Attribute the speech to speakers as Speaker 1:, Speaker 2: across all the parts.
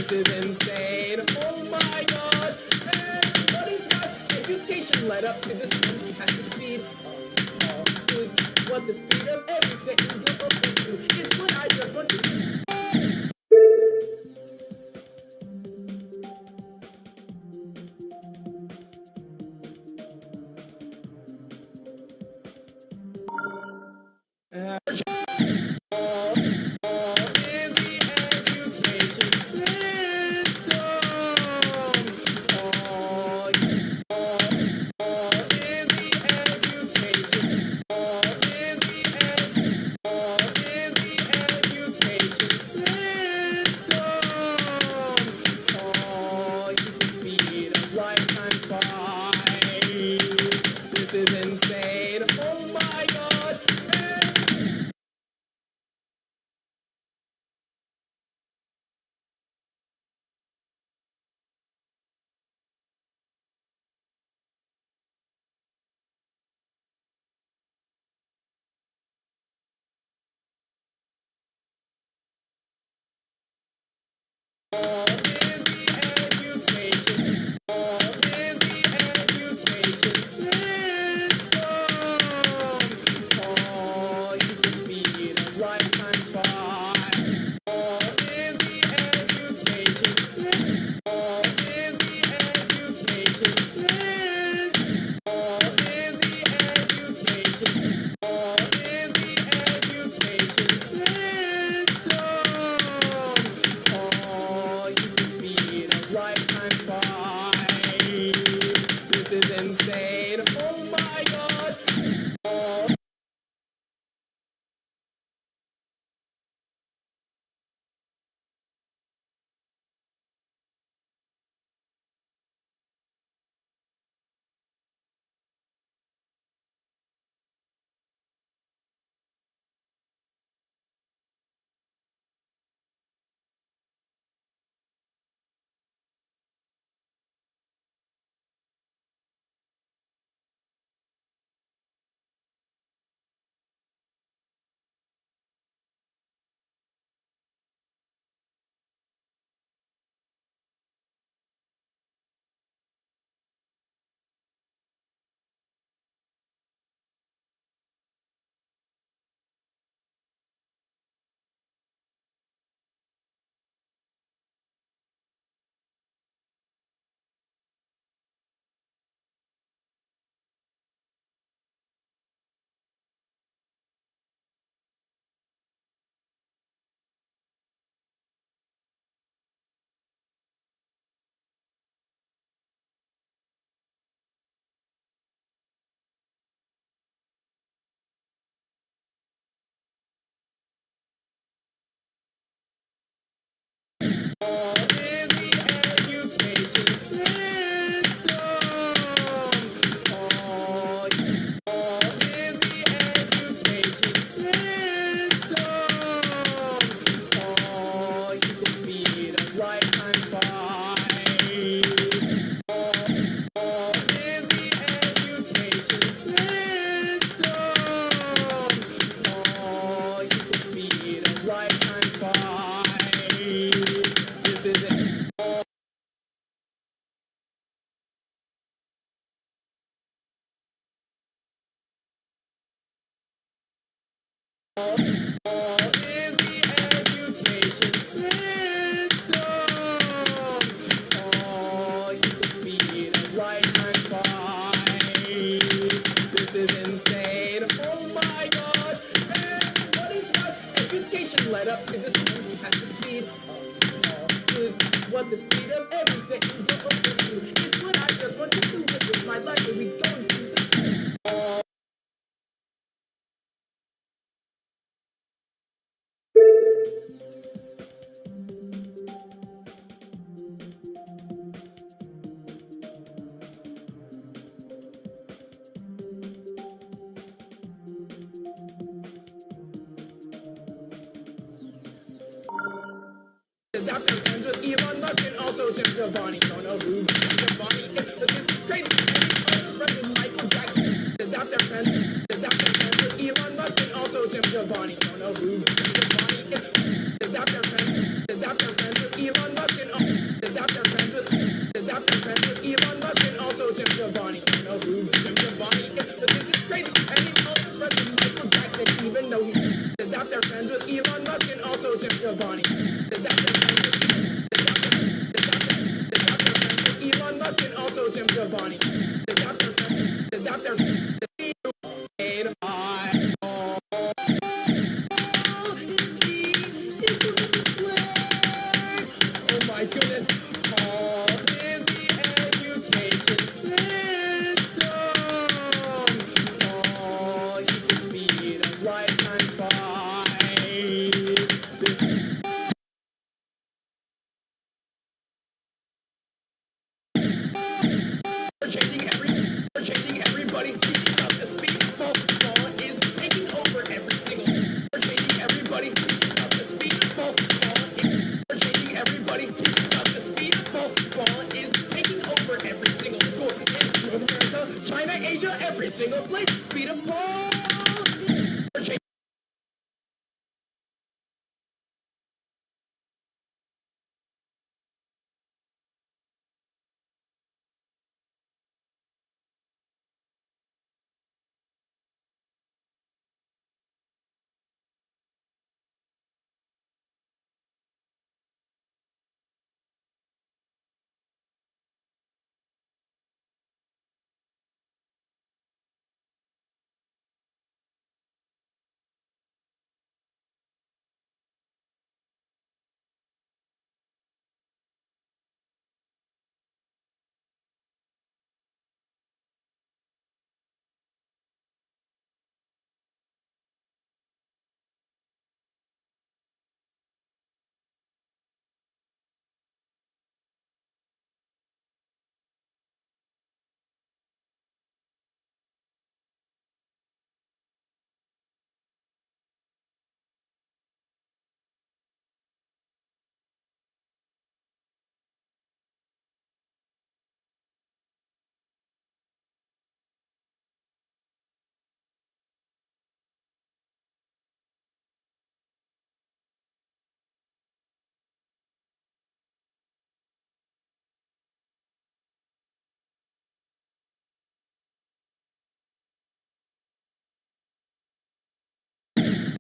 Speaker 1: This is insane. Oh my god. Everybody's got education led up to this point. He has the speed is what the speed of everything will up into. It's what I just want to do. This is insane. Oh my god. This is insane. Oh my god. This is insane. Oh my god. Everybody's got education led up to this point. He has the speed is what the speed of everything will up into. It's what I just want to do with my life. Are we going to the Dr. Friends with Elon Musk and also Jim Giovanni. Don't know who Giovanni is. It's crazy. And he's friends with Michael Jackson. Dr. Friends with Elon Musk and also Jim Giovanni. Don't know who Giovanni is. Dr. Friends with Elon Musk and Elon Musk and also Jim Giovanni. The doctor friends with Elon Musk and also Jim Giovanni. The doctor made my oh my goodness, all in the education system. All equals speed of light times 5. This we're changing everybody's thinking about the speed of ball is taking over every single. We're changing everybody's thinking about the speed of ball we're changing everybody's thinking about the speed of ball is taking over every single school in North America, China, Asia, every single place. Speed of ball.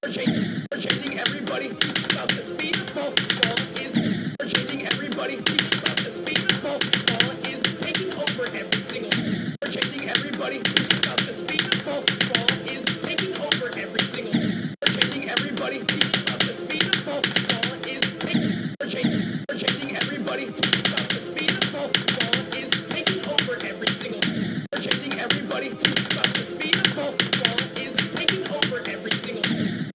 Speaker 1: We're changing we're changing everybody's thinking about the speed of ball is we're changing everybody's thinking about the speed of ball is taking over every single. We're changing everybody's thinking about the speed of ball is taking over every single. We're changing everybody's thinking about the speed of ball is taking. We're changing everybody's thinking about the speed of ball is taking over every single. We're changing everybody's thinking about the speed of ball is taking over every single.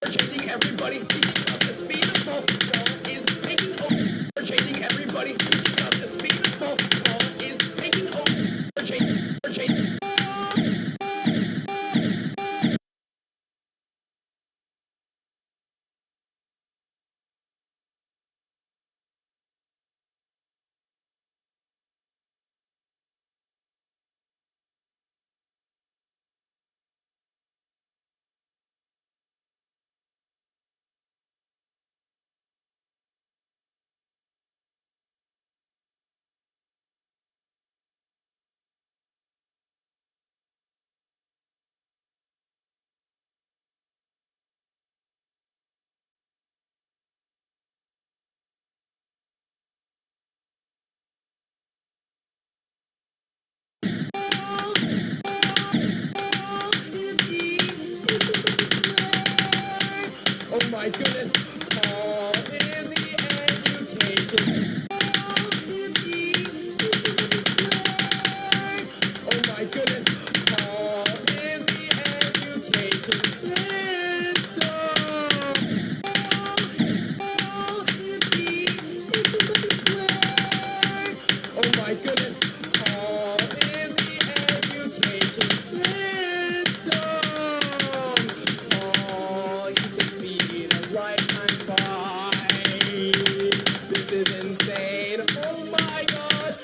Speaker 1: We're changing everybody's thinking about the speed of ball is taking over. We're changing everybody's thinking about the speed of ball is taking over. We're changing. Oh my goodness, all in the education. Oh my goodness, all in the education system. Oh my goodness, all in the education system. All equals speed of light times 5. This is insane. Oh my god.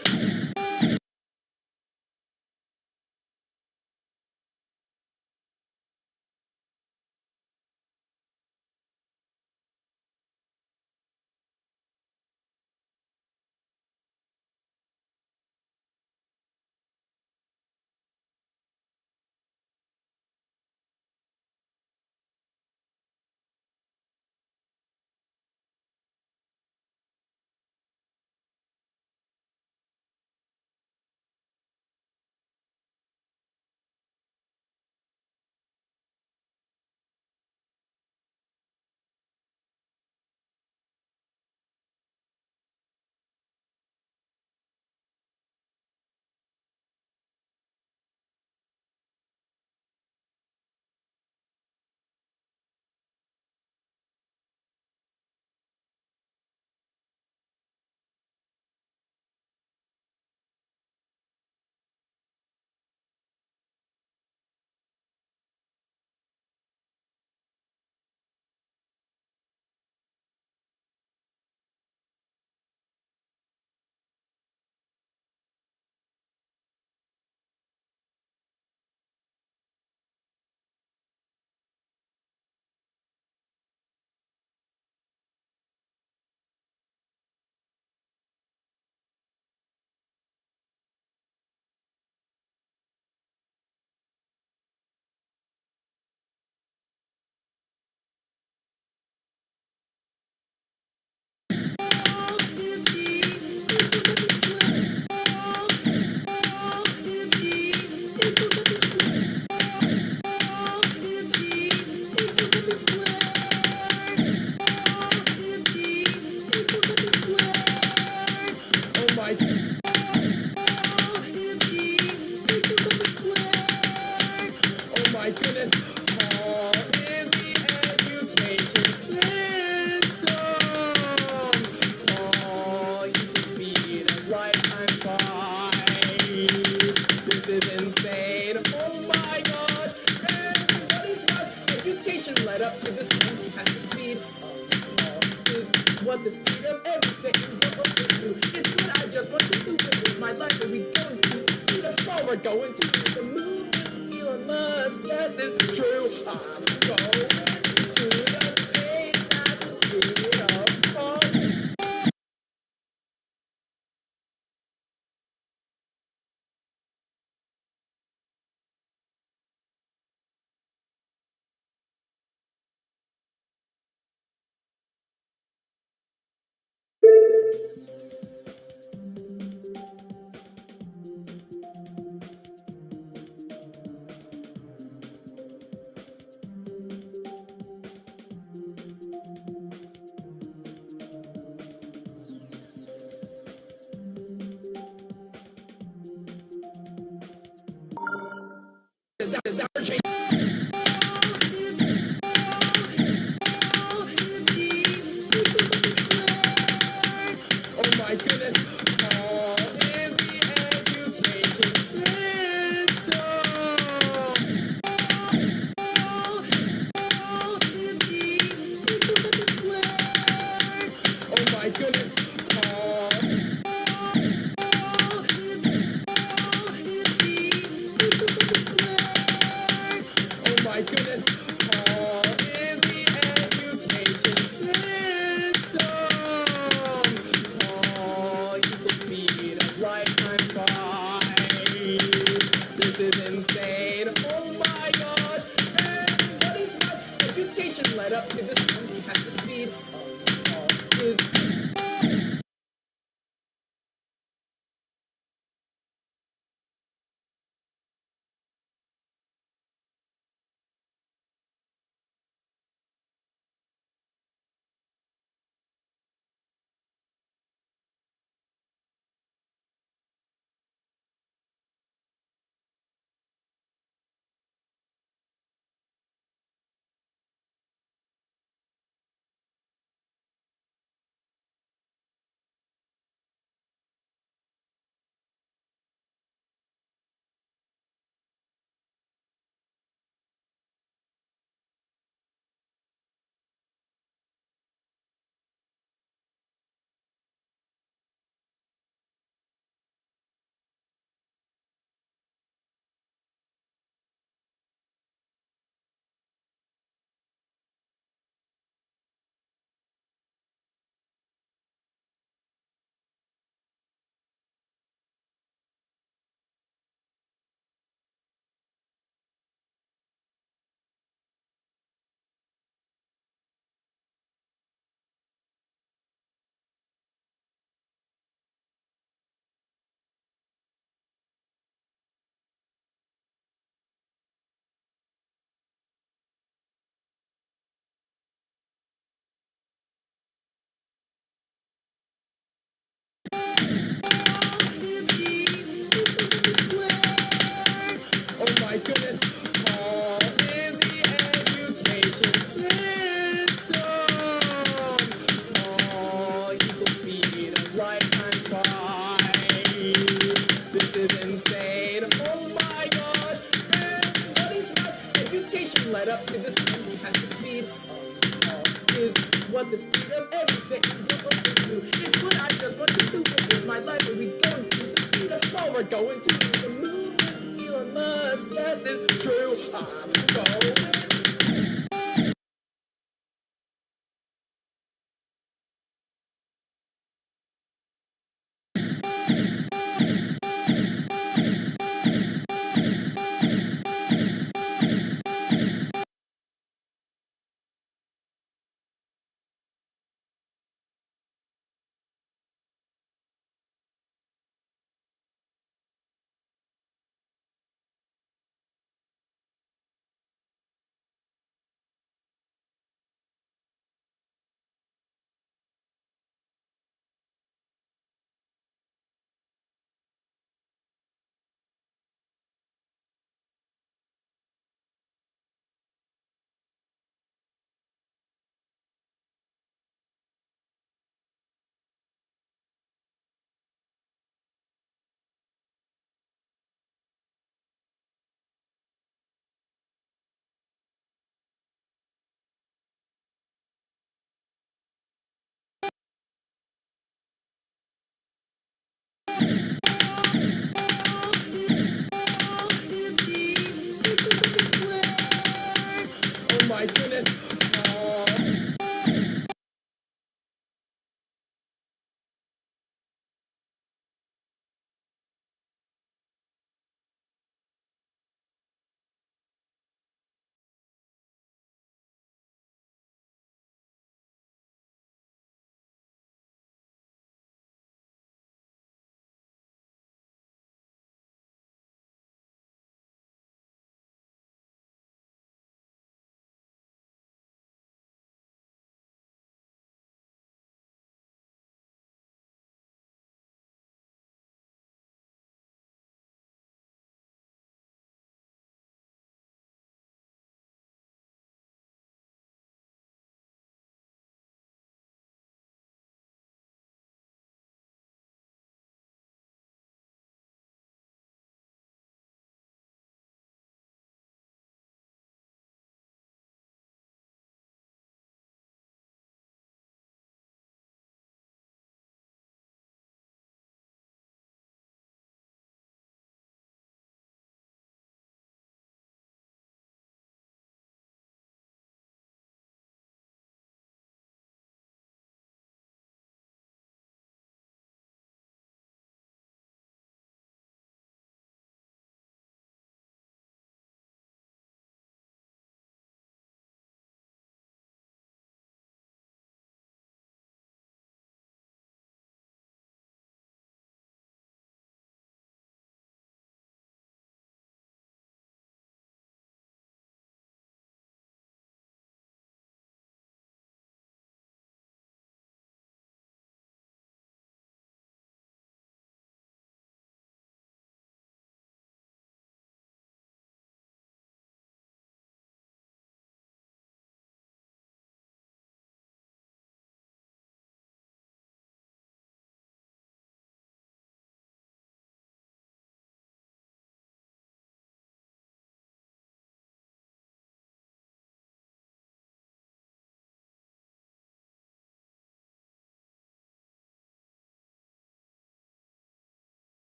Speaker 1: what the speed of everything goes to. It's what I just want to do with my life. Are we going to the speed of all we're going to the moon with Elon Musk? Yes, this is true. I'm going to the space at the speed of thought. Is that change? Oh my goodness. All in the education system. Oh my goodness. Oh my goodness. All in the education system. All equal speed of light times 5. This is insane. Oh my god. Everybody's life education led up to this one at the speed of is oh my goodness. All in the education system. All equal speed of light times 5. This is insane. Oh my god. Everybody's life education led up to this one at the speed of is what the speed of everything goes to. It's what I just want to do with my life. Are we going to the speed of all we're going to the moon with Elon Musk? Yes, this is true. I'm going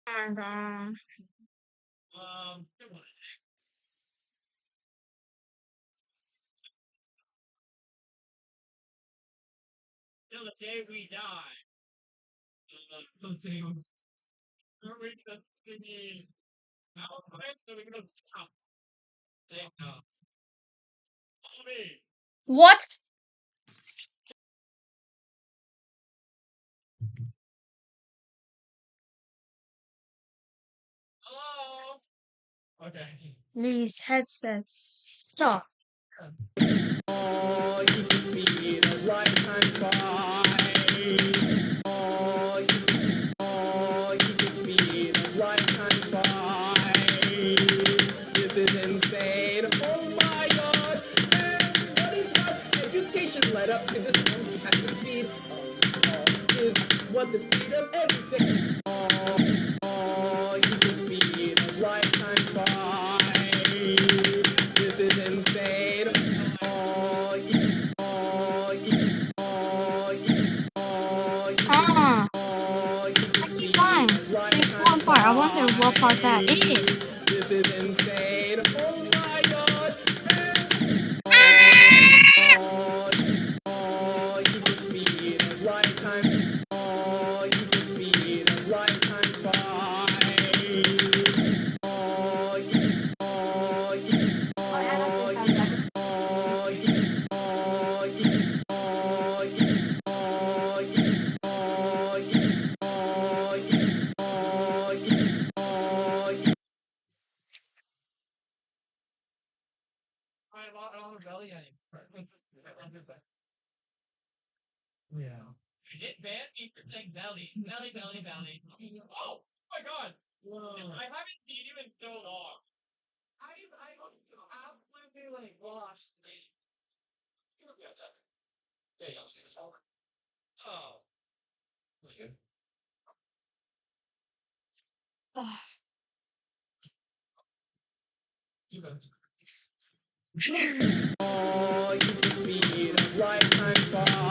Speaker 2: Oh my god. What? These headsets. Stop.
Speaker 1: Oh, you can speed a lifetime fly. You can speed a lifetime fly. This is insane. Oh my god. Everybody's got education led up to this one. At the speed is what the speed of everything. You can speed a lifetime fly. This is insane.
Speaker 2: Ah,
Speaker 1: You can
Speaker 2: I keep
Speaker 1: speed
Speaker 2: going.
Speaker 1: a
Speaker 2: There's
Speaker 1: lifetime
Speaker 2: one part. I wonder what part that
Speaker 1: fly.
Speaker 2: is.
Speaker 1: This is insane. Oh my god. You can speed a lifetime. You can speed a lifetime fly. You can speed a lifetime fly.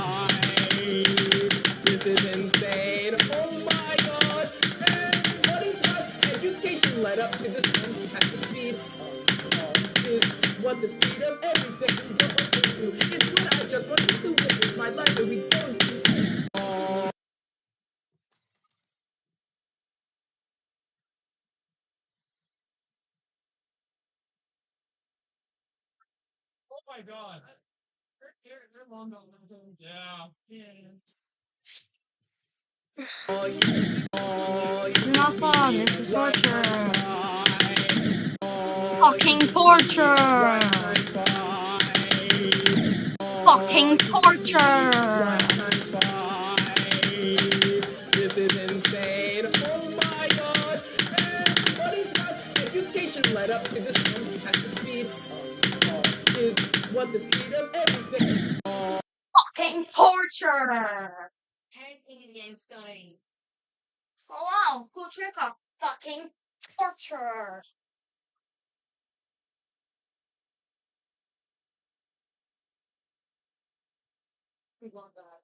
Speaker 1: This is insane. Oh my god. Everybody's got education led up to this one. At the speed is what the speed of everything goes to. It's what I just want to do. This is my life. Are we going to?
Speaker 2: Not fun. This is torture. Fucking torture. Fucking torture.
Speaker 1: This is insane. Oh my god. Everybody's got education led up to this one. At the speed is what the speed of everything.
Speaker 2: Fucking torture. Anything against going. Oh wow, cool trick up. Fucking torture. We want that.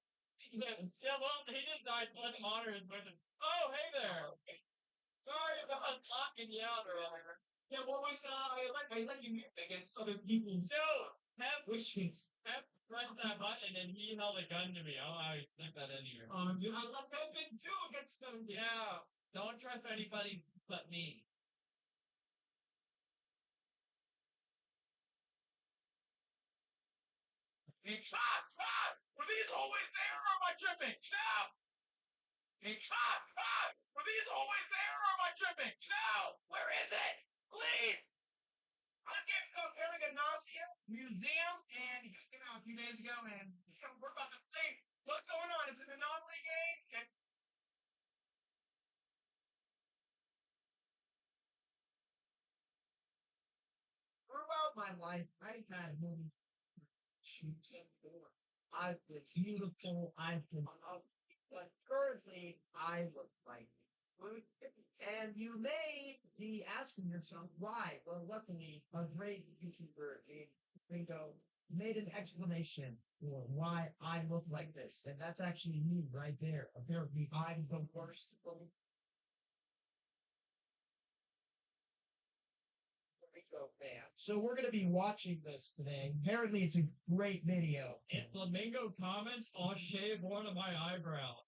Speaker 3: So we're going to be watching this today. Apparently, it's a great video.
Speaker 4: In Flamingo comments, I'll shave one of my eyebrows.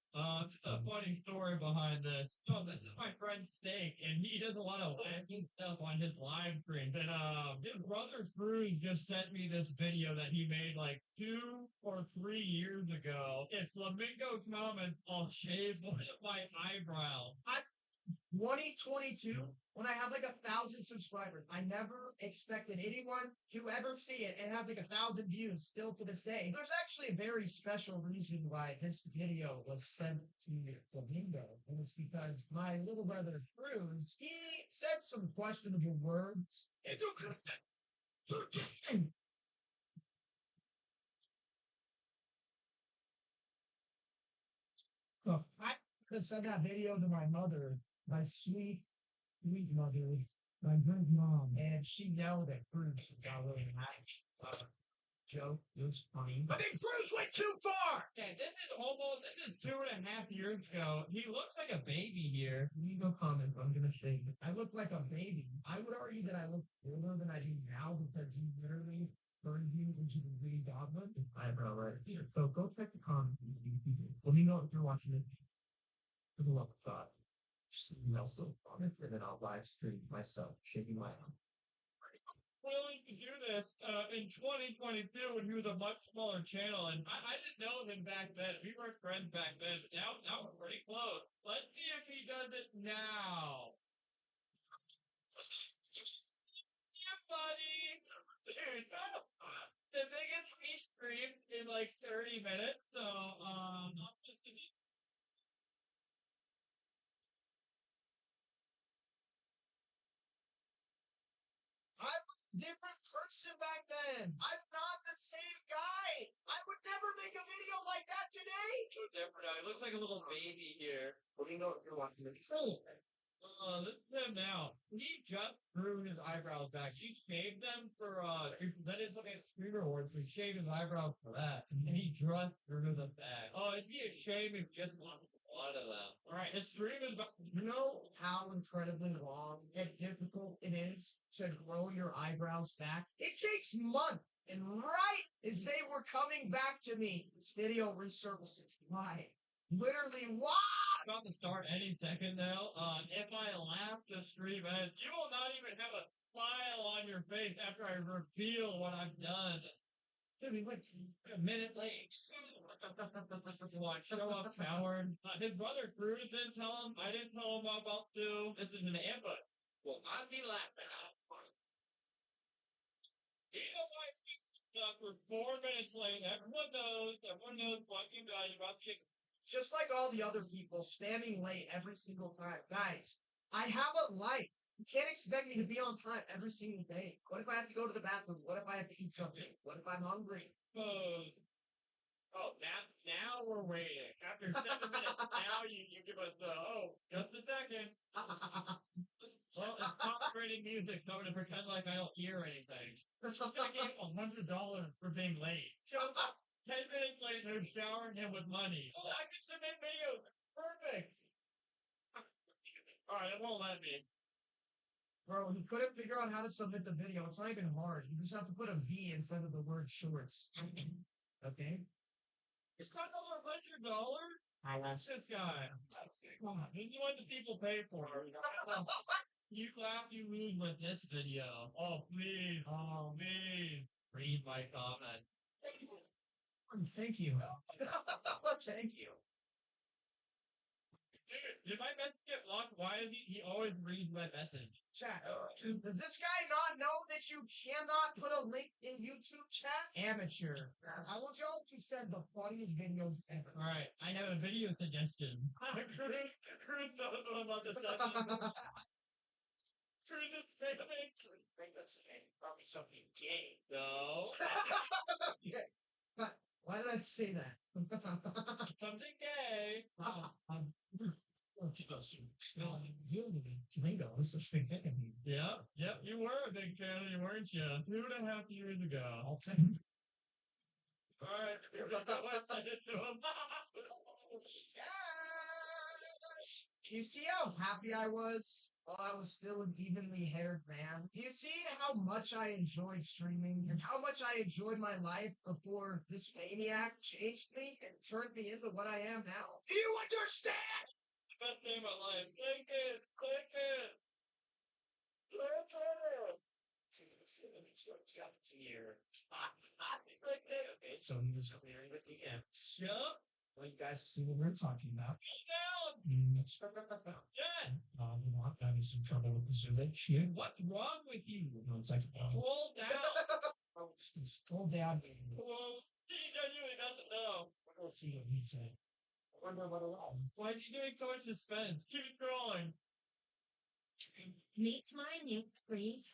Speaker 4: It's a funny story behind this. So this is my friend Steak, and he does a lot of wacky stuff on his live streams. And his brother Cruz just sent me this video that he made like 2 or 3 years ago. In Flamingo comments, I'll shave one of my eyebrows.
Speaker 3: 2022, when I have like 1,000 subscribers, I never expected anyone to ever see it. It has like 1,000 views still to this day. There's actually a very special reason why this video was sent to Flamingo. And it's because my little brother Cruz, he said some questionable words. So I could send that video to my mother, my sweet mother, my good mom, and she know that Cruz is not really that joke. It was funny.
Speaker 4: I think Cruz went too far. Yeah, this is 2.5 years ago. He looks like a baby here.
Speaker 3: You go comment. I'm gonna say I look like a baby. I would argue that I look older than I do now because he literally turned you into the green goblin. Eyebrow right here. So go check the comments. Let me know if you're watching it. For the love of God. Just also comment, and then I'll live stream myself shaking my arm.
Speaker 4: Willing to do this in 2022 when he was a much smaller channel, and I didn't know him back then. We weren't friends back then, but now we're pretty close. Let's see if he does it now. Yeah, buddy. Dude, the biggest we streamed in like 30 minutes, so
Speaker 3: I was a different person back then. I'm not the same guy. I would never make a video like that today.
Speaker 4: so different. It looks like a little baby here.
Speaker 3: Let me know if you're watching it.
Speaker 4: This is him now. He just grew his eyebrows back. He shaved them for he presented something at Streamer Awards, so he shaved his eyebrows for that. And he just grew them back. Oh, it'd be a shame if just lost a lot of them. Alright, his stream is about
Speaker 3: You know how incredibly long and difficult it is to grow your eyebrows back? It takes months. And right as they were coming back to me, this video resurfaces. Why? Literally, why?
Speaker 4: about to start any second now. If I laugh the stream ends, you will not even have a smile on your face after I reveal what I've done. Should be like a minute late. Show up, coward. His brother Cruz didn't tell him. I didn't tell him about to. This is an input. Will not be laughing at. Even though I stuck for 4 minutes late, everyone knows what you guys about chicken.
Speaker 3: Just like all the other people spamming late every single time. Guys, I have a life. You can't expect me to be on time every single day. What if I have to go to the bathroom? What if I have to eat something? What if I'm hungry?
Speaker 4: Oh, now we're waiting. After 7 minutes, now you give us just a second. Well, it's top-rated music, so I'm gonna pretend like I don't hear anything. I gave him $100 for being late. Shows up 10 minutes later, showering him with money. Oh, I can submit videos. Perfect. All right, it won't let me.
Speaker 3: Bro, he couldn't figure out how to submit the video. It's not even hard. You just have to put a V in front of the word shorts. Okay?
Speaker 4: It's not over $100. What's this guy? Come on, this is what the people pay for. You laugh, you lose with this video. Oh, please. Oh, please. Read my comment.
Speaker 3: Thank you. Thank you.
Speaker 4: Dude, did my message get blocked? Why is he always reads my message?
Speaker 3: Chat. Does this guy not know that you cannot put a link in YouTube chat? Amateur. I want y'all to send the funniest videos ever.
Speaker 4: All right, I have a video suggestion. Cruz knows about the session. Cruz is failing.
Speaker 3: Probably something gay.
Speaker 4: No.
Speaker 3: Okay. But why did I say that?
Speaker 4: Something gay. Yep, you were a big fan of me, weren't you? 2.5 years ago.
Speaker 3: I'll say.
Speaker 4: All right, what I did to him.
Speaker 3: Yes! You see how happy I was? while I was still an evenly haired man. Do you see how much I enjoyed streaming and how much I enjoyed my life before this maniac changed me and turned me into what I am now? Do you understand?
Speaker 4: Best day of my life. Click it. Click it. Click it. Here. Click it. Okay, so he was clearing with the end. Yep.
Speaker 3: Well, you guys see what we're talking about.
Speaker 4: Down. Yeah.
Speaker 3: You know, I'm having some trouble with the Zoom shit.
Speaker 4: What's wrong with you?
Speaker 3: No, it's like,
Speaker 4: Roll down.
Speaker 3: scroll down.
Speaker 4: Well, he genuinely doesn't know.
Speaker 3: Let's see what he said. I wonder what around.
Speaker 4: Why is he doing so much suspense? Keep it going.
Speaker 2: Meet my new freeze.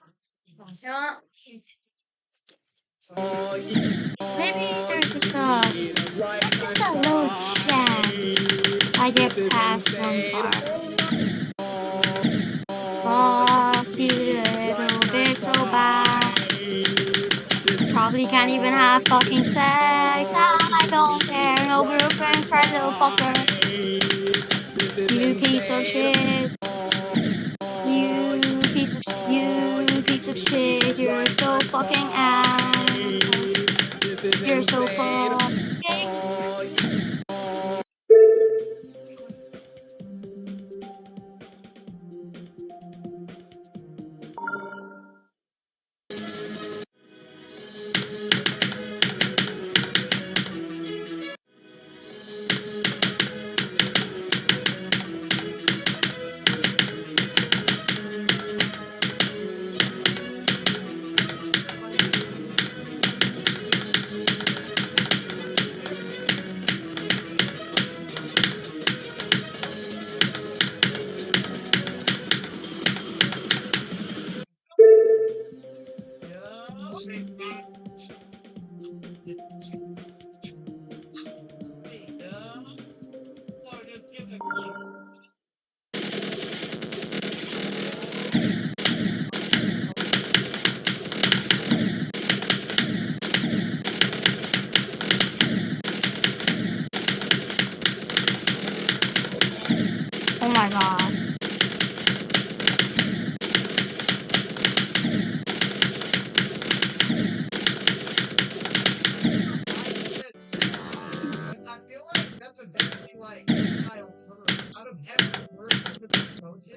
Speaker 2: Maybe there's just a little chance I get past one part. Fuck you, little bitch, so bad. Probably can't even have fucking sex. I don't care. No girlfriend, try little fucker. You piece of shit. You piece of shit. You're so fucking ass. You're so fucking. Oh my god.
Speaker 3: I feel like that's a very like style term. Out of every word with the emoji,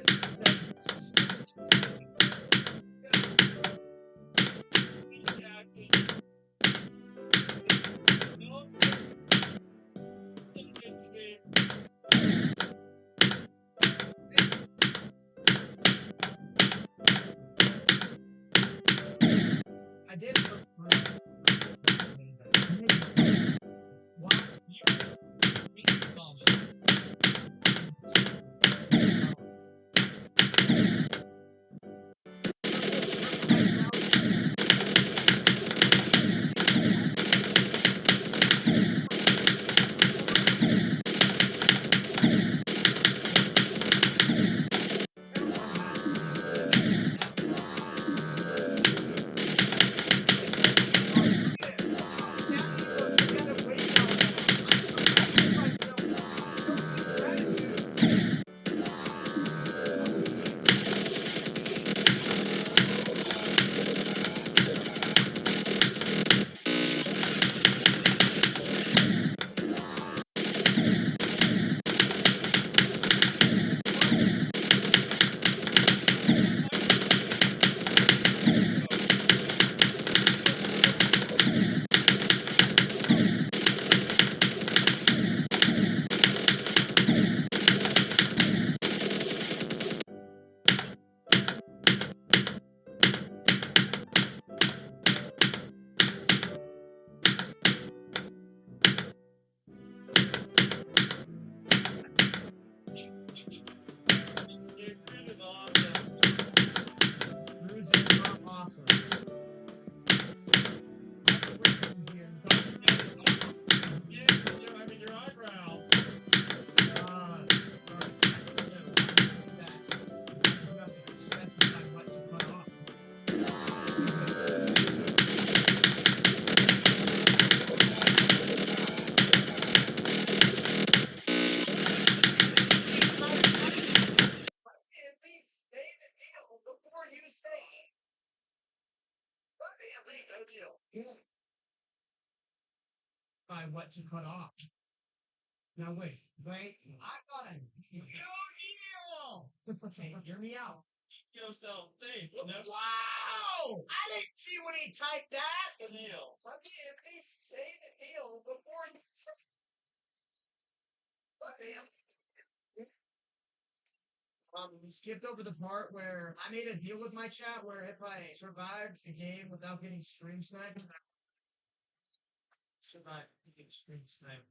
Speaker 3: I did. real. Yeah. By what to cut off. Now wait. I got a new deal. Okay, hear me out.
Speaker 4: Yourself safe.
Speaker 3: Wow! I didn't see when he typed that.
Speaker 4: Neil.
Speaker 3: Let me at least say the deal before he. We skipped over the part where I made a deal with my chat where if I survived the game without getting stream sniped, getting stream sniped.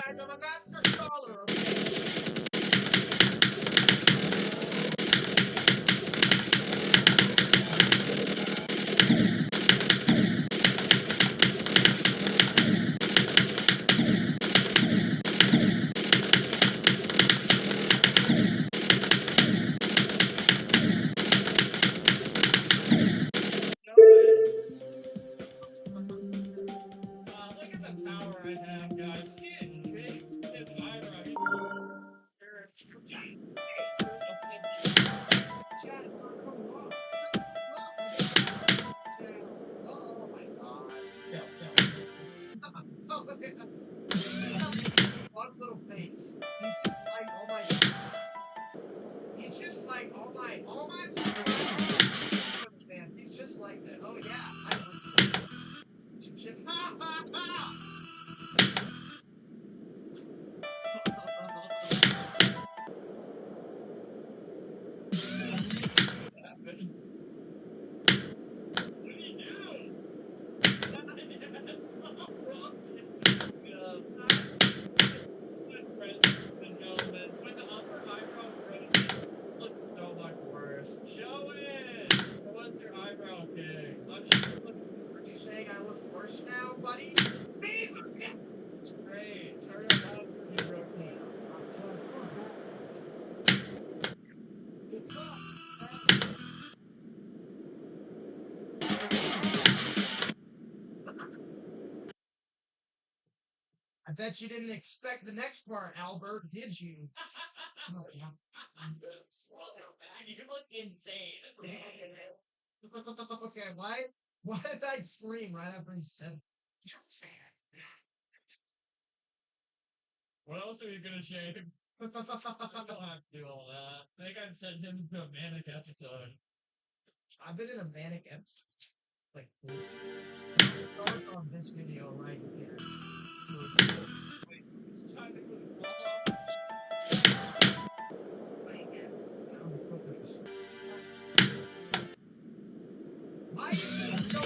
Speaker 3: Guys, I'm a master scholar.
Speaker 4: Look at the power I have, guys. He is big. His eyebrow.
Speaker 3: Oh my god. One little face. He's just like all my. He's just like all my. Man, he's just like that. Oh yeah. Ha ha ha! Are you saying I look worse now, buddy?
Speaker 4: Great. Turn it off for you real quick.
Speaker 3: I bet you didn't expect the next part, Albert, did you? Oh, yeah.
Speaker 4: You look insane.
Speaker 3: Okay, why did I scream right after he said it?
Speaker 4: What else are you gonna shave? I don't have to do all that. I think I'd send him to a manic episode.
Speaker 3: I've been in a manic episode. Like, start on this video right here.
Speaker 4: It's time to put it
Speaker 3: Why is it so?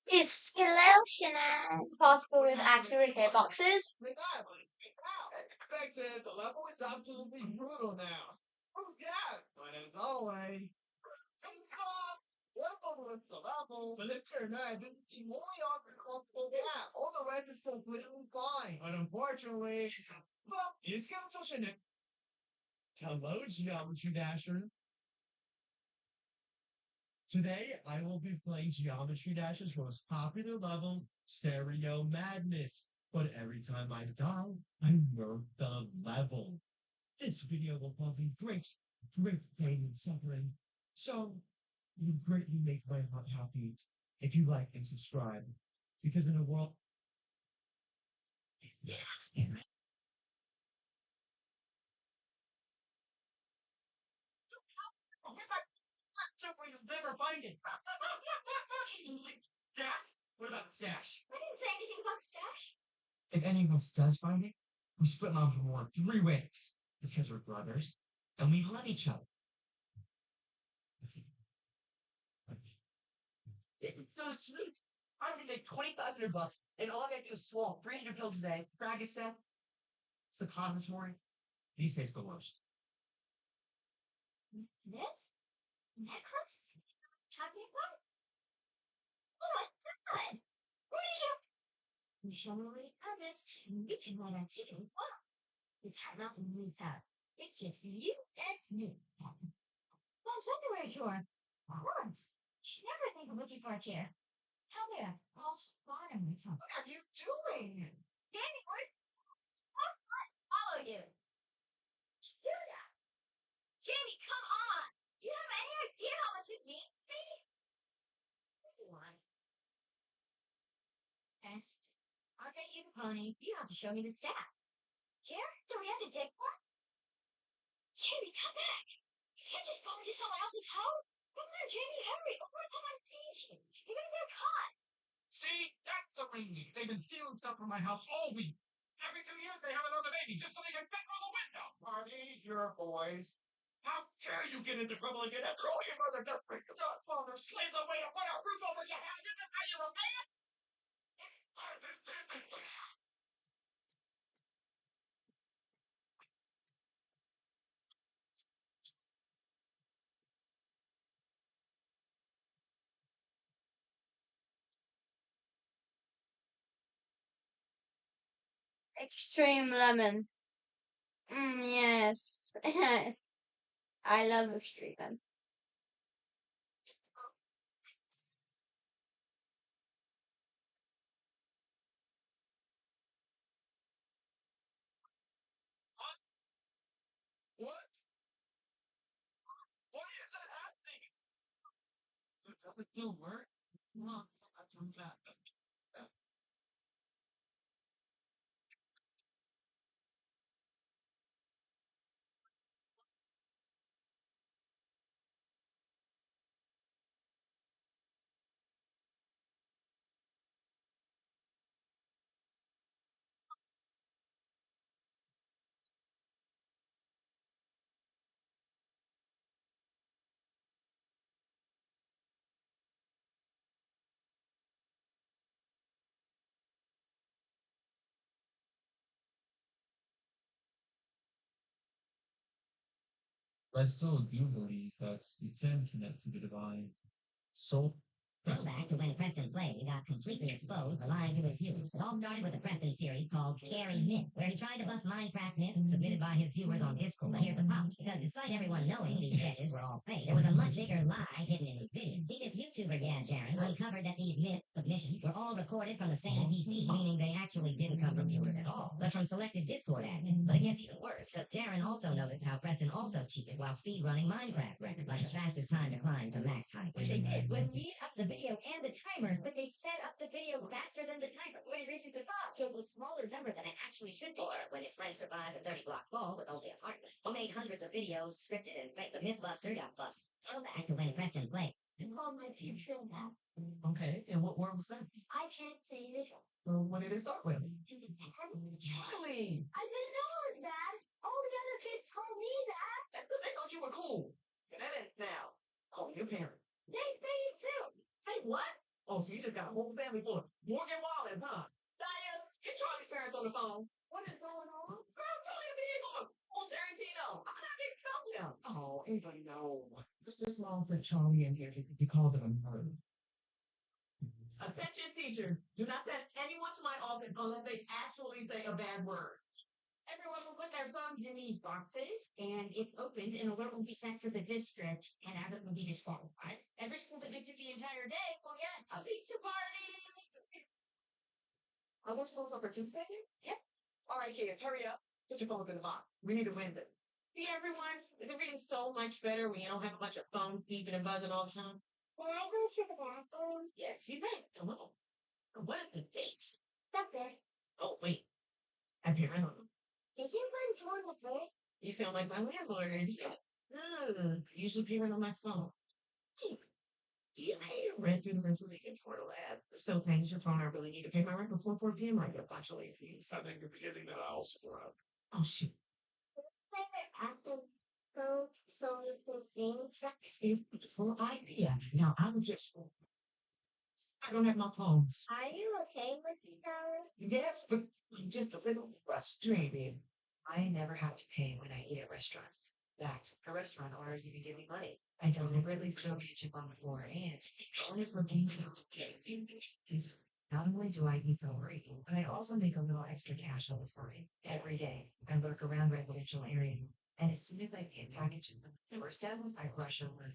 Speaker 2: Is Skeleton possible with accurate hitboxes?
Speaker 3: Expected. The level is absolutely brutal now. Oh yeah, but as always, level was the level. But it turned out this is only on the comfortable gap. All the rest is completely fine. But unfortunately, well, it's gonna touch it. Hello, Geometry Dasher. Today, I will be playing Geometry Dasher's most popular level, Stereo Madness. But every time I die, I nerf the level. This video will probably great pain and suffering. So, you greatly make my heart happy if you like and subscribe. Because in a world. You'll never find it. What about the stash?
Speaker 2: I didn't say anything about the stash.
Speaker 3: If any of us does find it, we split Mom Reward 3 ways. Because we're brothers, and we love each other. This is so sweet. I'm gonna make $2,500, and all I gotta do is swallow 300 pills a day. Practice set, suppository. These taste the worst.
Speaker 2: This? Necklace? Chocolate bar? Oh my god! What is you? You show me what it covers. You can write activity. Wow. You come out and meet up. It's just you and me. Mom's underwear drawer. Worms. You never think of looking for a chair. Hell yeah. False bottom. What are you doing? Danny, where's follow you? Judah! Jamie, come on! You have any idea how much it means to me? What do you want? Okay. I'll get you the pony. You have to show me the staff. Here? Do we have to dig one? Jamie, come back! You can't just go into someone else's house. Come on, Jamie, hurry! Before someone sees you. You're gonna get caught.
Speaker 4: See, that's the ringing. They've been stealing stuff from my house all week. Every 2 years they have another baby just so they can fit through the window. Are these your boys? How dare you get into trouble again after all your mother does for your godfather slaved away to put a roof over your head? Isn't that you're a man?
Speaker 2: Extreme lemon. Yes. I love extreme lemon.
Speaker 4: What? Why is that happening? That would still work? No, that's from that. I still do believe that you can connect to the divine soul.
Speaker 5: Throwback to when Preston Play got completely exposed for lying to his viewers. It all started with a Preston series called Scary Myth, where he tried to bust Minecraft myths submitted by his viewers on Discord. But here's the problem, because despite everyone knowing these sketches were all fake, there was a much bigger lie hidden in these videos. See, this YouTuber, Jaron, uncovered that these myth submissions were all recorded from the same PC, meaning they actually didn't come from viewers at all, but from selected Discord admins. But it gets even worse, because Jaron also noticed how Preston also cheated while speedrunning Minecraft records, like the fastest time to climb to max height. Which they did when we up the video and the timer, but they sped up the video faster than the timer when it reaches the top, so it was smaller number than it actually should be. Or when his friend survived a 30-block fall with only a partner. He made hundreds of videos, scripted and fake. The Mythbuster got busted. Go back to when Preston played. It's called my future map.
Speaker 3: Okay, and what word was that?
Speaker 5: I can't say this.
Speaker 3: Well, what did it start with?
Speaker 5: Charlie! I didn't know it was bad. All the other kids told me that.
Speaker 3: They thought you were cool. And that ends now. Call your parents.
Speaker 5: They say it too.
Speaker 3: Hey, what? Oh, so you just got a whole family full of Morgan Wallen, huh? Diane, get Charlie's parents on the phone. What is going on? Girl, Charlie and Diego on Tarantino. I'm not even telling them. Oh, anybody know. This long for Charlie in here. You called him a murder. Attention teachers, do not send anyone to my office unless they actually say a bad word.
Speaker 5: Everyone will put their phones in these boxes, and if opened, an alert will be sent to the district, and Abbott will be disqualified. Every school that makes it the entire day will get a pizza party.
Speaker 3: Other schools are participating?
Speaker 5: Yep.
Speaker 3: All right, kids, hurry up. Put your phones in the box. We need to win this. See, everyone, is everything so much better when you don't have a bunch of phones beeping and buzzing all the time?
Speaker 5: Can I go to the bathroom?
Speaker 3: Yes, you may. Come on. What is the date?
Speaker 5: Stop there.
Speaker 3: Oh, wait. I can't remember.
Speaker 5: Is your friend John the first?
Speaker 3: You sound like my landlord. Usually peering on my phone. Hey, do you pay your rent through the rental weekend for the lab? So thanks your phone. I really need to pay my rent before 4 p.m. I get a bunch of late fees. I think you're forgetting that I also have. Oh, shoot.
Speaker 5: After go so you can sing.
Speaker 3: Steve, full idea. Now, I would just. I don't have my phones.
Speaker 5: Are you okay with those?
Speaker 3: Yes, but I'm just a little frustrated. I never have to pay when I eat at restaurants. In fact, a restaurant orders even give me money. I deliberately throw ketchup on the floor and always looking
Speaker 5: Not only do I eat for free, but I also make a little extra cash on the side every day. I lurk around residential area, and as soon as I see a package in the doorstep, I rush over.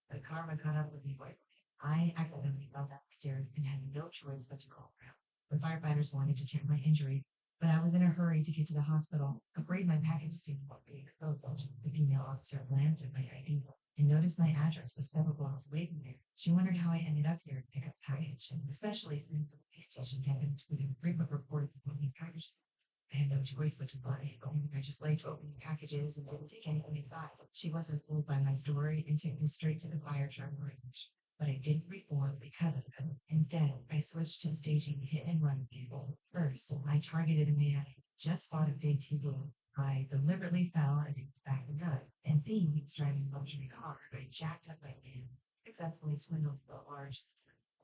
Speaker 5: The karma caught up with me quickly. I accidentally fell down the stairs and had no choice but to call around. The firefighters wanted to check my injury, but I was in a hurry to get to the hospital, afraid my package didn't want being exposed. The female officer glanced at my ID and noticed my address was several blocks away from there. She wondered how I ended up here to pick up package, and especially since the police station had included frequent reports of moving package. I had no choice but to buy it. I just liked opening packages and didn't take anything inside. She wasn't fooled by my story and took me straight to the fire truck range. But I didn't reform because of it. Instead, I switched to staging hit and run vehicles. First, I targeted a man who just bought a big TV. I deliberately fell and back the gun. And being he was driving a luxury car, I jacked up my man, successfully swindled a large.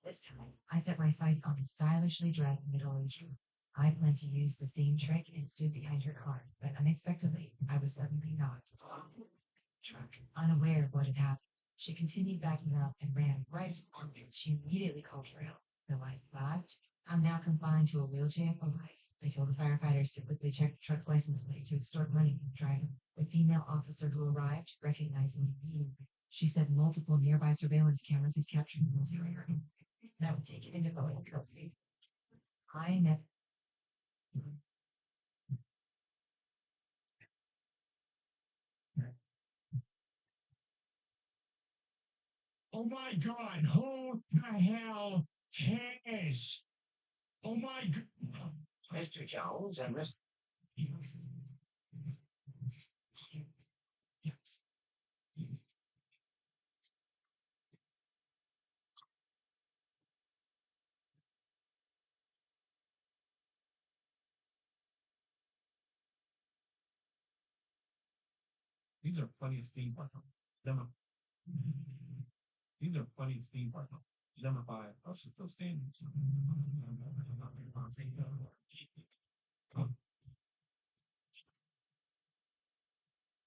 Speaker 5: This time, I set my sights on a stylishly dressed middle-aged woman. I planned to use the same trick and stood behind her car, but unexpectedly, I was suddenly knocked off the truck, unaware of what had happened. She continued backing up and ran right toward me. She immediately called for help. Though I thought, I'm now confined to a wheelchair for life. I told the firefighters to quickly check the truck's license plate to extort money from the driver. The female officer who arrived recognized me immediately. She said multiple nearby surveillance cameras had captured the military ring. That would take it into photo custody. I never.
Speaker 4: Oh my God, who the hell cares? Oh my God. Mr. Jones and Mr. These are plenty of steam partners. Number, these are plenty of steam partners. Number five, I should still stand.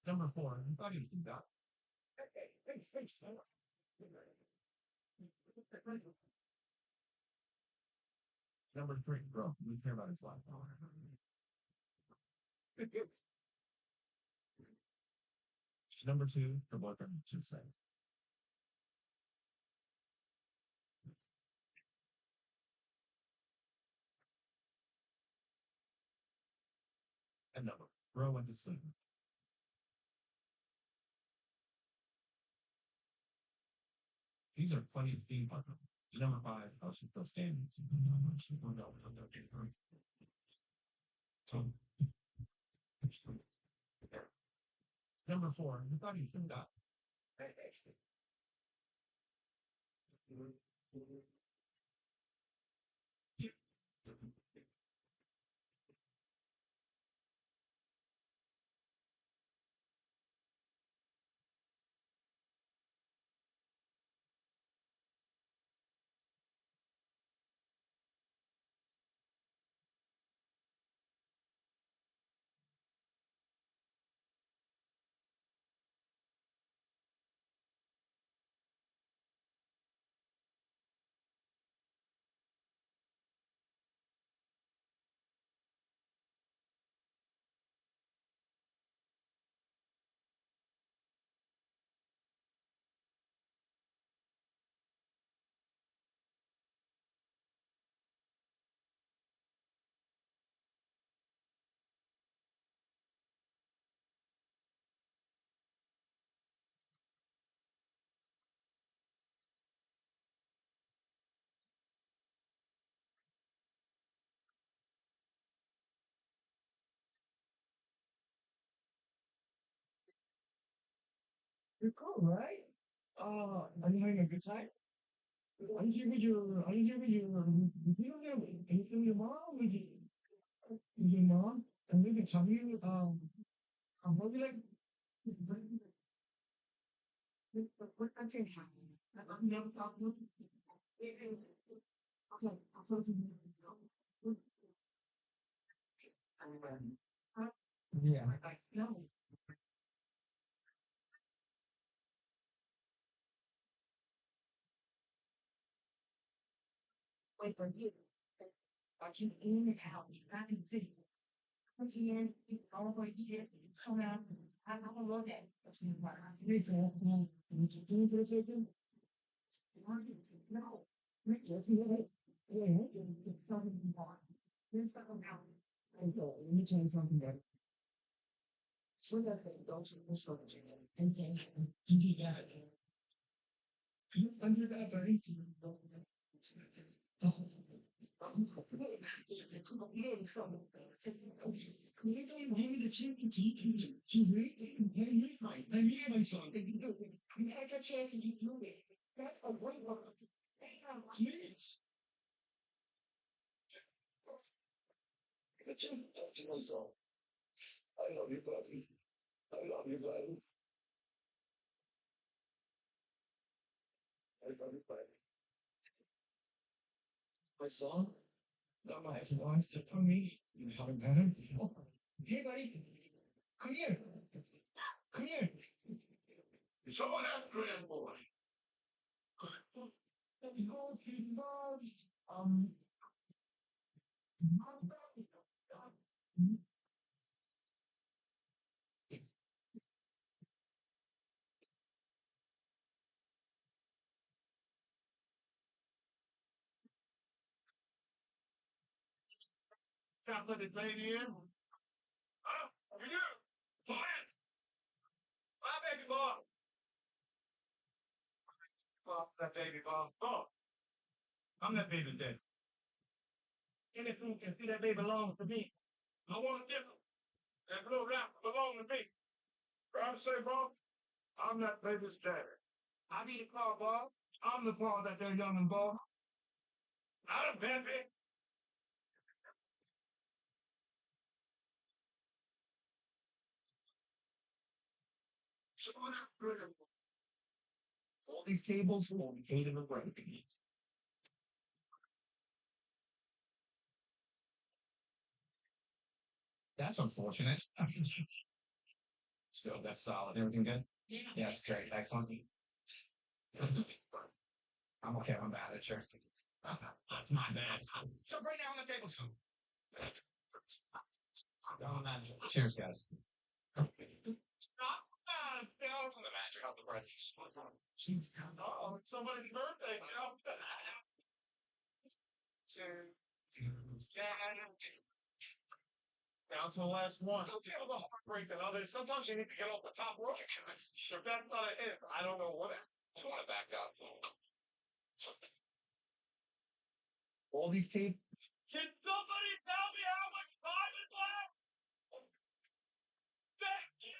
Speaker 4: Number four, I thought he was that. Number three, bro, we care about his life. Number two, the boyfriend should say. And number, bro went to sleep. These are plenty of steam partners. Number five, I should still stand. So, number four, I thought he was that. You're cool, right? Are you having a good time? Are you here with your, are you here with your, are you here with your mom? With your mom? And maybe tell you, what do you like? What country? I'm never talking. Okay, I'll tell you. Yeah. No. Wait for you.
Speaker 3: I can aim it out. I can see. Again, all over here, come out. I have a look at it. That's me. Wait for it. Would you do this again? No. Rick, if you let it, yeah, it's something you want. Here's something else. Okay, let me tell you something better. So that they don't see this sort of thing. And then, you do that. You under that very Yes. I love you, buddy. I love you, buddy. I love you, buddy. My son, not my ex-wife, for me. You haven't met him? Hey, buddy. Come here. Come here. Someone else, grandboy. Um, can't let it lay in. Huh? You? Quiet. My baby boy. Oh, that baby boy. Oh, I'm that baby daddy. Any fool can see that baby belongs to me. I want it different. That little rap belongs to me. Proud to say, Bob, I'm that baby's daddy. I be the car, Bob. I'm the father that they're young and Bob. Not a baby. So what all these tables will be paid in the break. That's unfortunate. Still, that's solid. Everything good? Yeah. Yes, great. Excellent. I'm okay. I'm bad at chairs. That's not bad. So right now on the table too. Cheers, guys. Not bad. Down from the magic of the bread. Oh, it's somebody's birthday, Joe. Down to the last one. Don't deal with the heartbreak and others. Sometimes you need to get off the top rope. If that's not a hit, I don't know what. I want to back up. All these tapes. Can somebody tell me how much time is left? Thank you.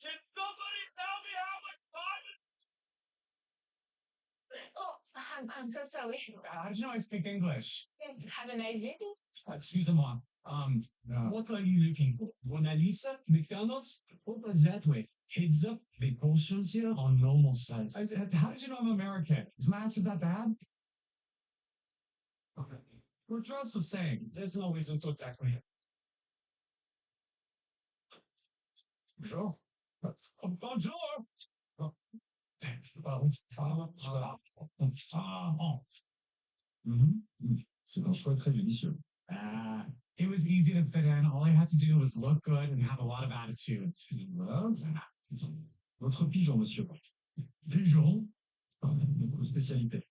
Speaker 3: Can somebody tell me how much time is
Speaker 6: Oh, I'm so sorry.
Speaker 3: How did you know I speak English?
Speaker 6: Have a nice day.
Speaker 3: Excusez-moi. What are you looking for? Mona Lisa? McDonald's? What was that way? Heads up, the portions here are normal size. How did you know I'm American? Is my accent that bad? Okay. We're just the same. There's no reason to attack me. Sure. Bonjour. Oh, C'est un choix très délicieux. It was easy to fit in. All I had to do was look good and have a lot of attitude. Voilà. Votre pigeon, monsieur. Pigeon? Notre spécialité.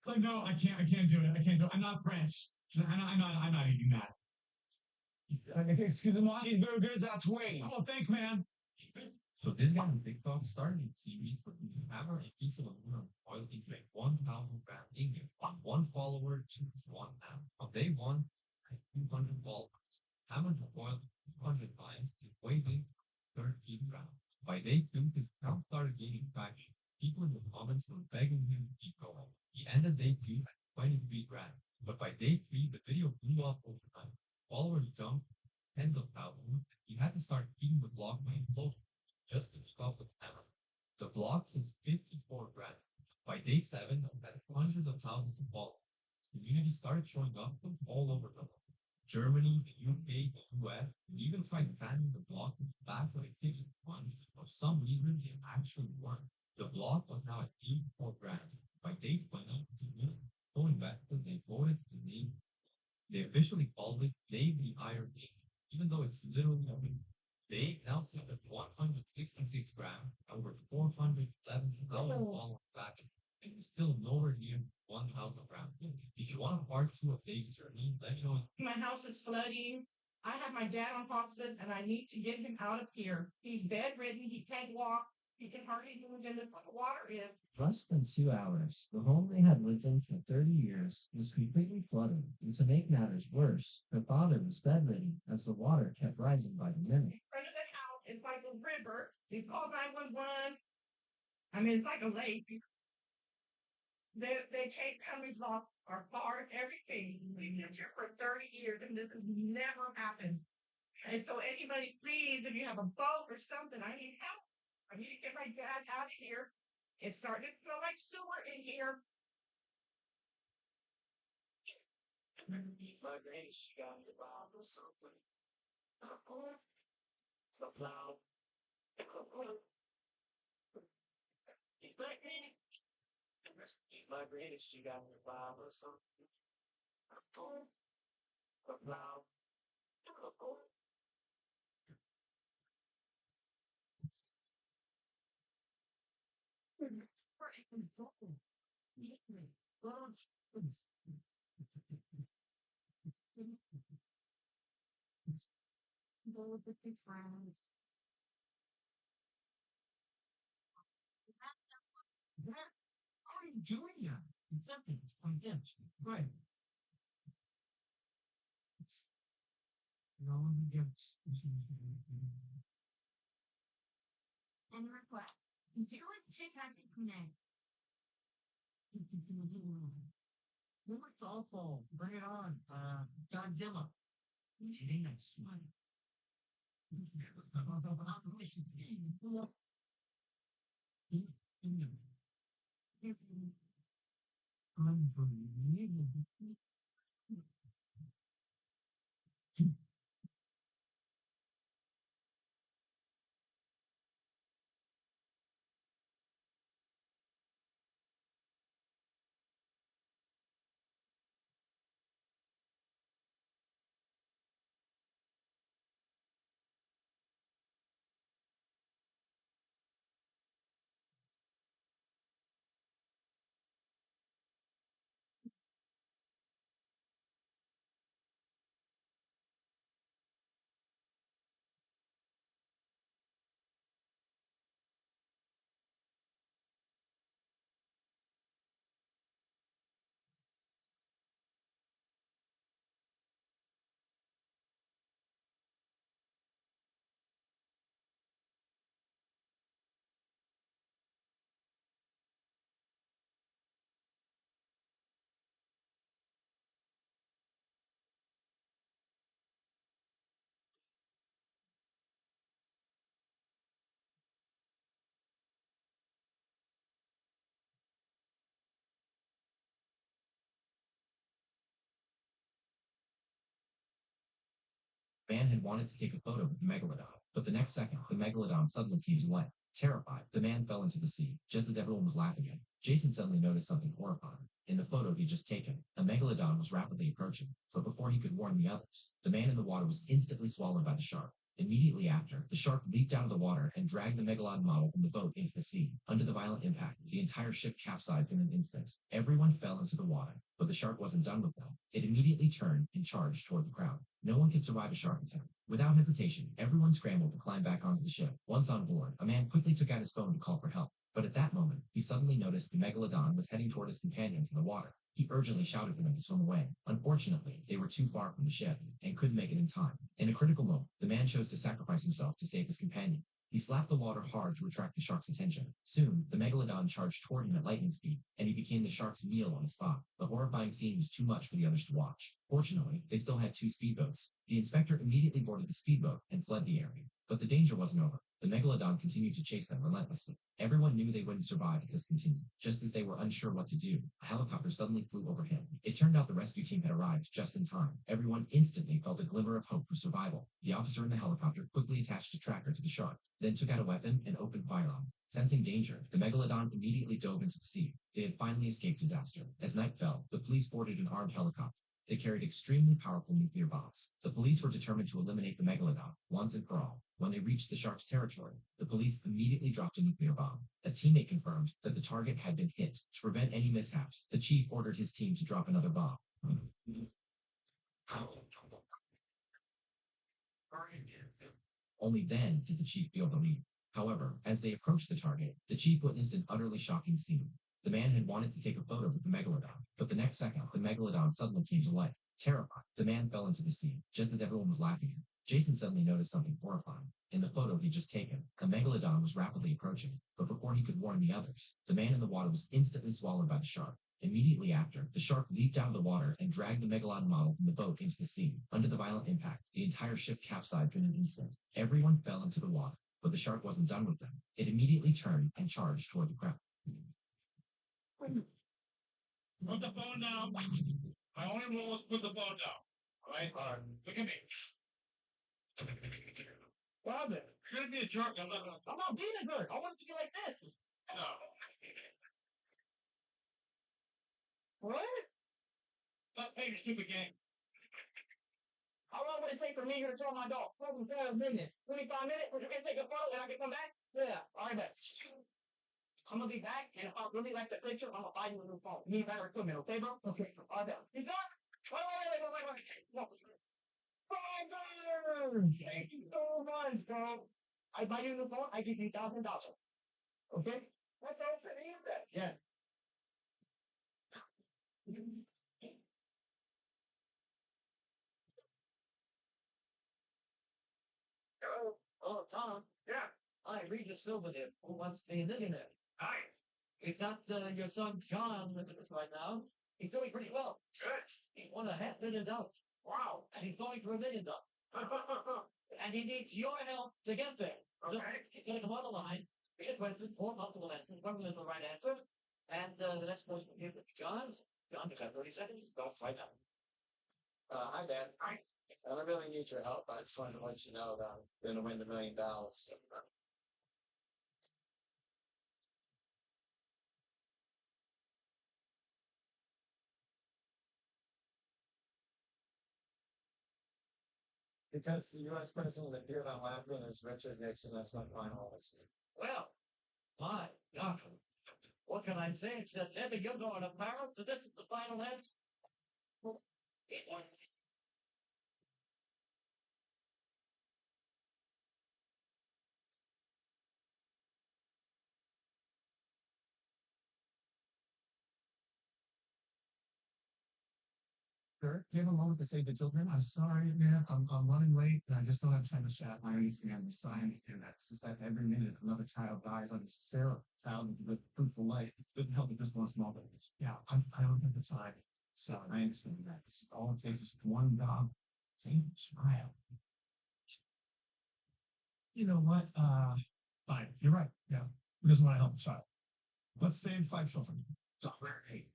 Speaker 3: Like, no, I can't do it. I can't do it. I'm not French. I'm not eating that. Excuse me, cheeseburger, that's way. Oh, thanks, man. So this guy on TikTok started a series where you hammer a piece of aluminum foil into a 1,000-gram ingot. One follower chooses one now. On day one, 200 followers. Hammered the foil 200 times and weighed in 13 grams. By day two, his account started gaining traction. People in the comments were begging him to keep going. He ended day two at 23 grams. But by day three, the video blew up overnight. Followers jumped tens of thousands. He had to start feeding the block by himself just to stop the hammer. The block was 54 grams. By day seven, it had hundreds of thousands of followers. Community started showing up from all over the world. Germany, the UK, the US, and even tried banning the block back when it gives it one. For some reason, it actually worked. The block was now at 84 grams. By
Speaker 7: They officially called it Navy Iron Age, even though it's literally a week. They now sit at 166 grams, over 411,000 pounds back, and it's still nowhere near 1,000 grams. If you want a part two of Dave's journey, let me know.
Speaker 3: My house is flooding. I have my dad on hospice and I need to get him out of here. He's bedridden. He can't walk. He can hardly move in the water is.
Speaker 5: Less than 2 hours, the home they had lived in for 30 years was completely flooded, and to make matters worse, her father was bedridden as the water kept rising by the minute.
Speaker 3: In front of the house is like a river. They call 911. I mean, it's like a lake. They can't come as long or far everything. We've lived here for 30 years and this has never happened. And so anybody, please, if you have a boat or something, I need help. I need to get my dad out of here. It's starting to feel like sewer in here. My grace, she got the Bible something. So loud. My grace, she got the Bible something. So loud. How are you doing that? Something against right. No one gets.
Speaker 2: And request. Zero tick has to connect.
Speaker 4: It's awful. Bring it on. Godzilla. Getting that smile.
Speaker 7: Man had wanted to take a photo with the megalodon, but the next second, the megalodon suddenly came to life. Terrified, the man fell into the sea, just as everyone was laughing at him. Jason suddenly noticed something horrifying. In the photo he'd just taken, a megalodon was rapidly approaching, but before he could warn the others, the man in the water was instantly swallowed by the shark. Immediately after, the shark leaped out of the water and dragged the megalodon model from the boat into the sea. Under the violent impact, the entire ship capsized in an instant. Everyone fell into the water, but the shark wasn't done with them. It immediately turned and charged toward the crowd. No one could survive a shark attack. Without hesitation, everyone scrambled to climb back onto the ship. Once on board, a man quickly took out his phone to call for help. But at that moment, he suddenly noticed the megalodon was heading toward his companions in the water. He urgently shouted for them to swim away. Unfortunately, they were too far from the ship and couldn't make it in time. In a critical moment, the man chose to sacrifice himself to save his companion. He slapped the water hard to attract the shark's attention. Soon, the megalodon charged toward him at lightning speed, and he became the shark's meal on the spot. The horrifying scene was too much for the others to watch. Fortunately, they still had two speedboats. The inspector immediately boarded the speedboat and fled the area. But the danger wasn't over. The megalodon continued to chase them relentlessly. Everyone knew they wouldn't survive if this continued. Just as they were unsure what to do, a helicopter suddenly flew overhead. It turned out the rescue team had arrived just in time. Everyone instantly felt a glimmer of hope for survival. The officer in the helicopter quickly attached a tracker to the shark, then took out a weapon and opened fire on it. Sensing danger, the megalodon immediately dove into the sea. They had finally escaped disaster. As night fell, the police boarded an armed helicopter. They carried extremely powerful nuclear bombs. The police were determined to eliminate the megalodon once and for all. When they reached the shark's territory, the police immediately dropped a nuclear bomb. A teammate confirmed that the target had been hit. To prevent any mishaps, the chief ordered his team to drop another bomb. Only then did the chief feel relief. However, as they approached the target, the chief witnessed an utterly shocking scene. The man had wanted to take a photo with the megalodon, but the next second, the megalodon suddenly came to life. Terrified, the man fell into the sea, just as everyone was laughing at him. Jason suddenly noticed something horrifying. In the photo he'd just taken, a megalodon was rapidly approaching, but before he could warn the others, the man in the water was instantly swallowed by the shark. Immediately after, the shark leaped out of the water and dragged the megalodon model from the boat into the sea. Under the violent impact, the entire ship capsized in an instant. Everyone fell into the water, but the shark wasn't done with them. It immediately turned and charged toward the crowd.
Speaker 4: Put the phone down. My only rule is put the phone down. All right? Look at me. What happened? You're gonna be a jerk. I'm not being a jerk. I want it to be like this. No. What? Hey, you stupid game. How long would it take for me to tell my dog? 25 minutes. 25 minutes? Would you gonna take a photo and I can come back? Yeah. All right, bet. I'm gonna be back, and if I really like the picture, I'm gonna buy you a new phone. You need better equipment, okay, bro? Okay. All right, bet. You done? Wait. No. Thank you so much, bro. I buy you a new phone, I give you $1,000. Okay? That's all for the internet. Yeah. Hello. Oh, Tom. Yeah. Hi, Regis Silver here. Who wants to be a millionaire? Hi. We've got your son John with us right now. He's doing pretty well. Good. He won $500,000. Wow. And he's going for $1 million. And he needs your help to get there. Okay. So he's going to come on the line, read a question, 4 multiple answers, 1 with the right answer. And the next question here is John. John, you got 30 seconds. Go right now. Hi, Dad. Hi. I really need your help. I just wanted to let you know that I'm going to win the $1 million. Because the U.S. president appeared on laughing is Richard Nixon. That's my final answer. Well, my God. What can I say? It's that never you're going to Paris, so this is the final answer. Sure. Do you have a moment to save the children? I'm sorry, man. I'm running late, and I just don't have time to chat. I understand the sign, and that's just that every minute another child dies unnecessarily. Child with fruitful life couldn't help it just one small bit. Yeah, I don't have the time. So I understand that. All it takes is one job, same child. You know what? Fine. You're right. Yeah. Who doesn't want to help a child? Let's save 5 children. Software 8.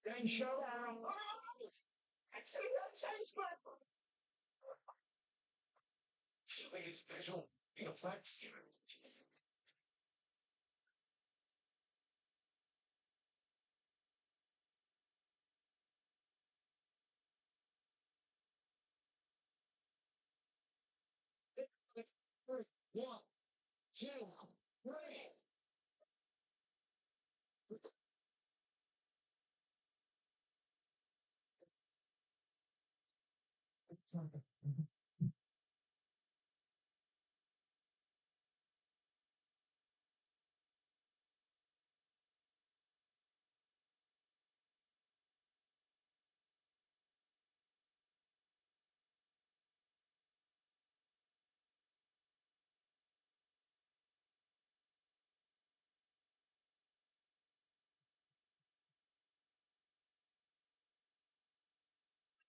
Speaker 4: Then show down. I see that says but something special effects.
Speaker 3: 1, 2, 3.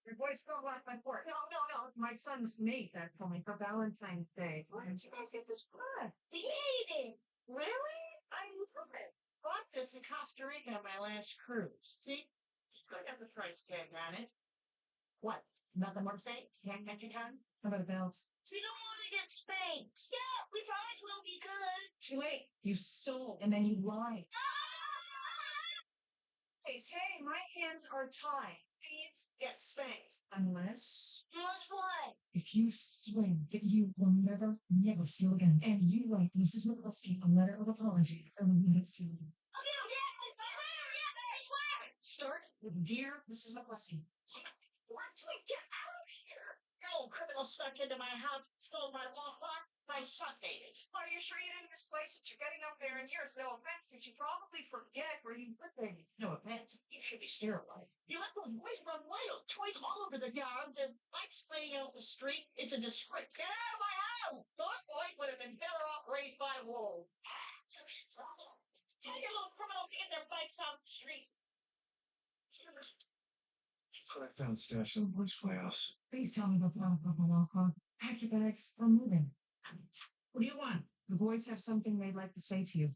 Speaker 3: Your boys don't like my pork. No. My son's mate that told me for Valentine's Day. Why did you guys get this pork? He ate it. Really? I love it. Bought this in Costa Rica on my last cruise. See? Still got the price tag on it. What? Nothing more to say? Can't catch your tongue? How about a belt? We don't want to get spanked. Yeah, we promise we'll be good. Too late. You stole and then you lied. Hey, my hands are tied. Please get spanked. Unless what? If you swear that you will never steal again, and you write Mrs. McCluskey a letter of apology for not stealing. Okay, I swear, I swear. Start with Dear Mrs. McCluskey. What do I get out of here? No criminal snuck into my house, stole my law clock. My son made it. Are you sure you didn't misplace it? You're getting up there in years. No offense, but you probably forget where you put things. No offense. You should be sterilized. You let those boys run wild. Toys all over the yard. Their bikes playing out in the street. It's a disgrace. Get out of my house! Those boys would have been better off raised by wolves. Tell your little criminals to get their bikes out the street.
Speaker 8: I found stashed in the boys' playhouse.
Speaker 3: Please tell me what's wrong with the law club. Pack your bags. We're moving. What do you want? The boys have something they'd like to say to you.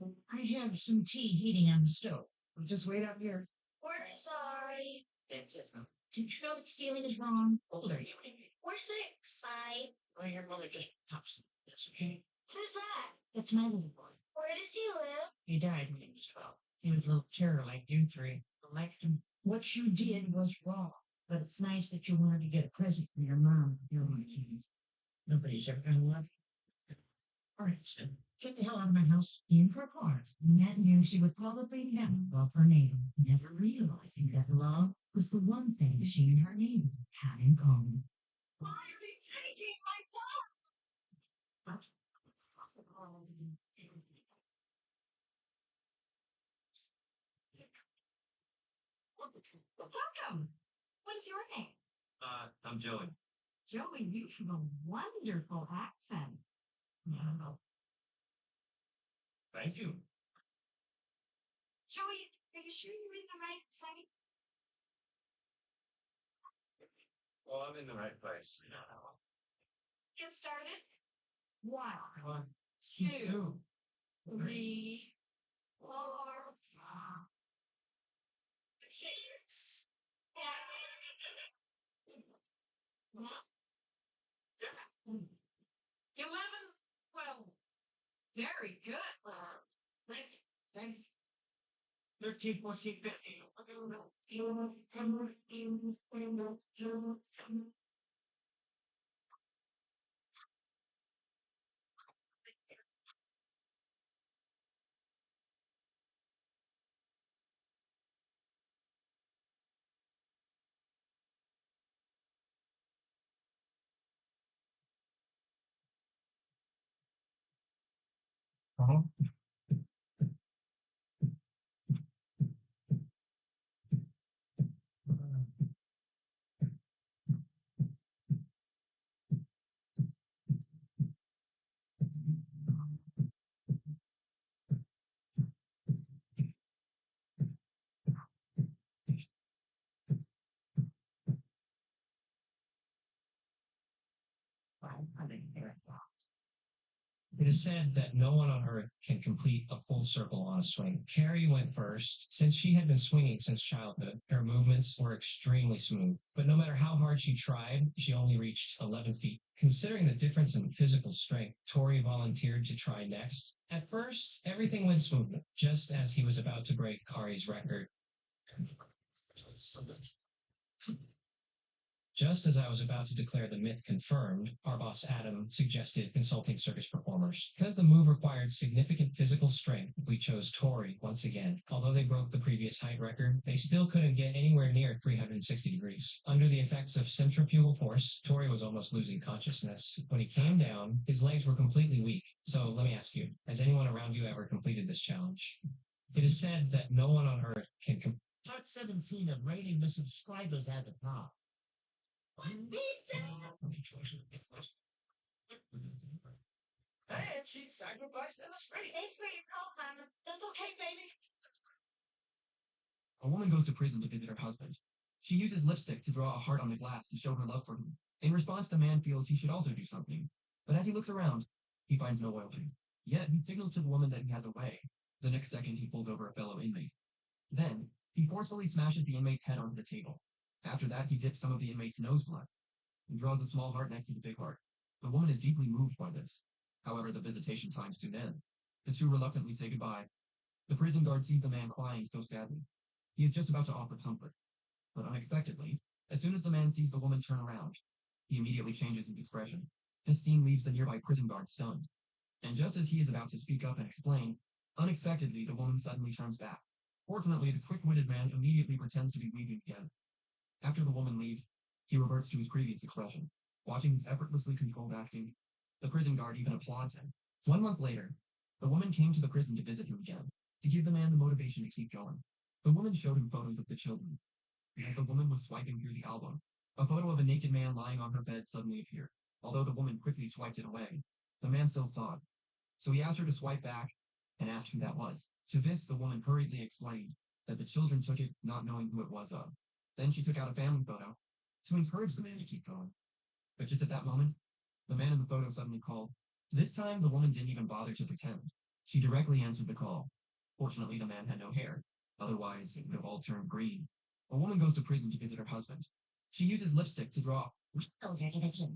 Speaker 3: I have some tea heating on the stove. Just wait up here. We're sorry. That's it, huh? Did you know that stealing is wrong? How old are you? We're 6. 5. Well, your mother just pops. That's okay. Who's that? That's my little boy. Where does he live? He died when he was 12. He was a little terror like you 3. I liked him. What you did was wrong. But it's nice that you wanted to get a present from your mom. You're my kid. Nobody's ever gonna love you. All right, so get the hell out of my house. In for cause. And that knew she would probably never love her neighbor, never realizing that love was the one thing she and her neighbor had in common. Why are you taking my phone? Welcome. What's your name?
Speaker 7: I'm Joey.
Speaker 3: Joey, you have a wonderful accent.
Speaker 7: No. Thank you.
Speaker 3: Joey, are you sure you're in the right site?
Speaker 8: Well, I'm in the right place.
Speaker 3: Get started. 1,
Speaker 8: 1,
Speaker 3: 2, 3, 4, 5, 6, 7, 11, 12. Very good. Thanks. 13, 14, 15.
Speaker 8: Uh-huh.
Speaker 7: It is said that no one on earth can complete a full circle on a swing. Carrie went first. Since she had been swinging since childhood, her movements were extremely smooth. But no matter how hard she tried, she only reached 11 feet. Considering the difference in physical strength, Tori volunteered to try next. At first, everything went smoothly, just as he was about to break Kari's record. Just as I was about to declare the myth confirmed, our boss Adam suggested consulting circus performers. Because the move required significant physical strength, we chose Tori once again. Although they broke the previous height record, they still couldn't get anywhere near 360 degrees. Under the effects of centrifugal force, Tori was almost losing consciousness. When he came down, his legs were completely weak. So let me ask you, has anyone around you ever completed this challenge? It is said that no one on Earth can
Speaker 5: Part 17 of rating the subscribers at the top.
Speaker 3: And she sacrificed in the street.
Speaker 6: It's for your call, Mama. That's okay, baby.
Speaker 7: A woman goes to prison to visit her husband. She uses lipstick to draw a heart on the glass to show her love for him. In response, the man feels he should also do something. But as he looks around, he finds no loyalty. Yet he signals to the woman that he has a way. The next second, he pulls over a fellow inmate. Then, he forcefully smashes the inmate's head onto the table. After that, he dips some of the inmate's nose blood and draws a small heart next to the big heart. The woman is deeply moved by this. However, the visitation time soon ends. The two reluctantly say goodbye. The prison guard sees the man crying so sadly. He is just about to offer comfort. But unexpectedly, as soon as the man sees the woman turn around, he immediately changes his expression. This scene leaves the nearby prison guard stunned. And just as he is about to speak up and explain, unexpectedly the woman suddenly turns back. Fortunately, the quick-witted man immediately pretends to be weeping again. After the woman leaves, he reverts to his previous expression. Watching his effortlessly controlled acting, the prison guard even applauds him. 1 month later, the woman came to the prison to visit him again, to give the man the motivation to keep going. The woman showed him photos of the children. And as the woman was swiping through the album, a photo of a naked man lying on her bed suddenly appeared. Although the woman quickly swiped it away, the man still saw it. So he asked her to swipe back and asked who that was. To this, the woman hurriedly explained that the children took it not knowing who it was of. Then she took out a family photo to encourage the man to keep going. But just at that moment, the man in the photo suddenly called. This time, the woman didn't even bother to pretend. She directly answered the call. Fortunately, the man had no hair. Otherwise, it would have all turned green. A woman goes to prison to visit her husband. She uses lipstick to draw.
Speaker 5: Soldier conviction.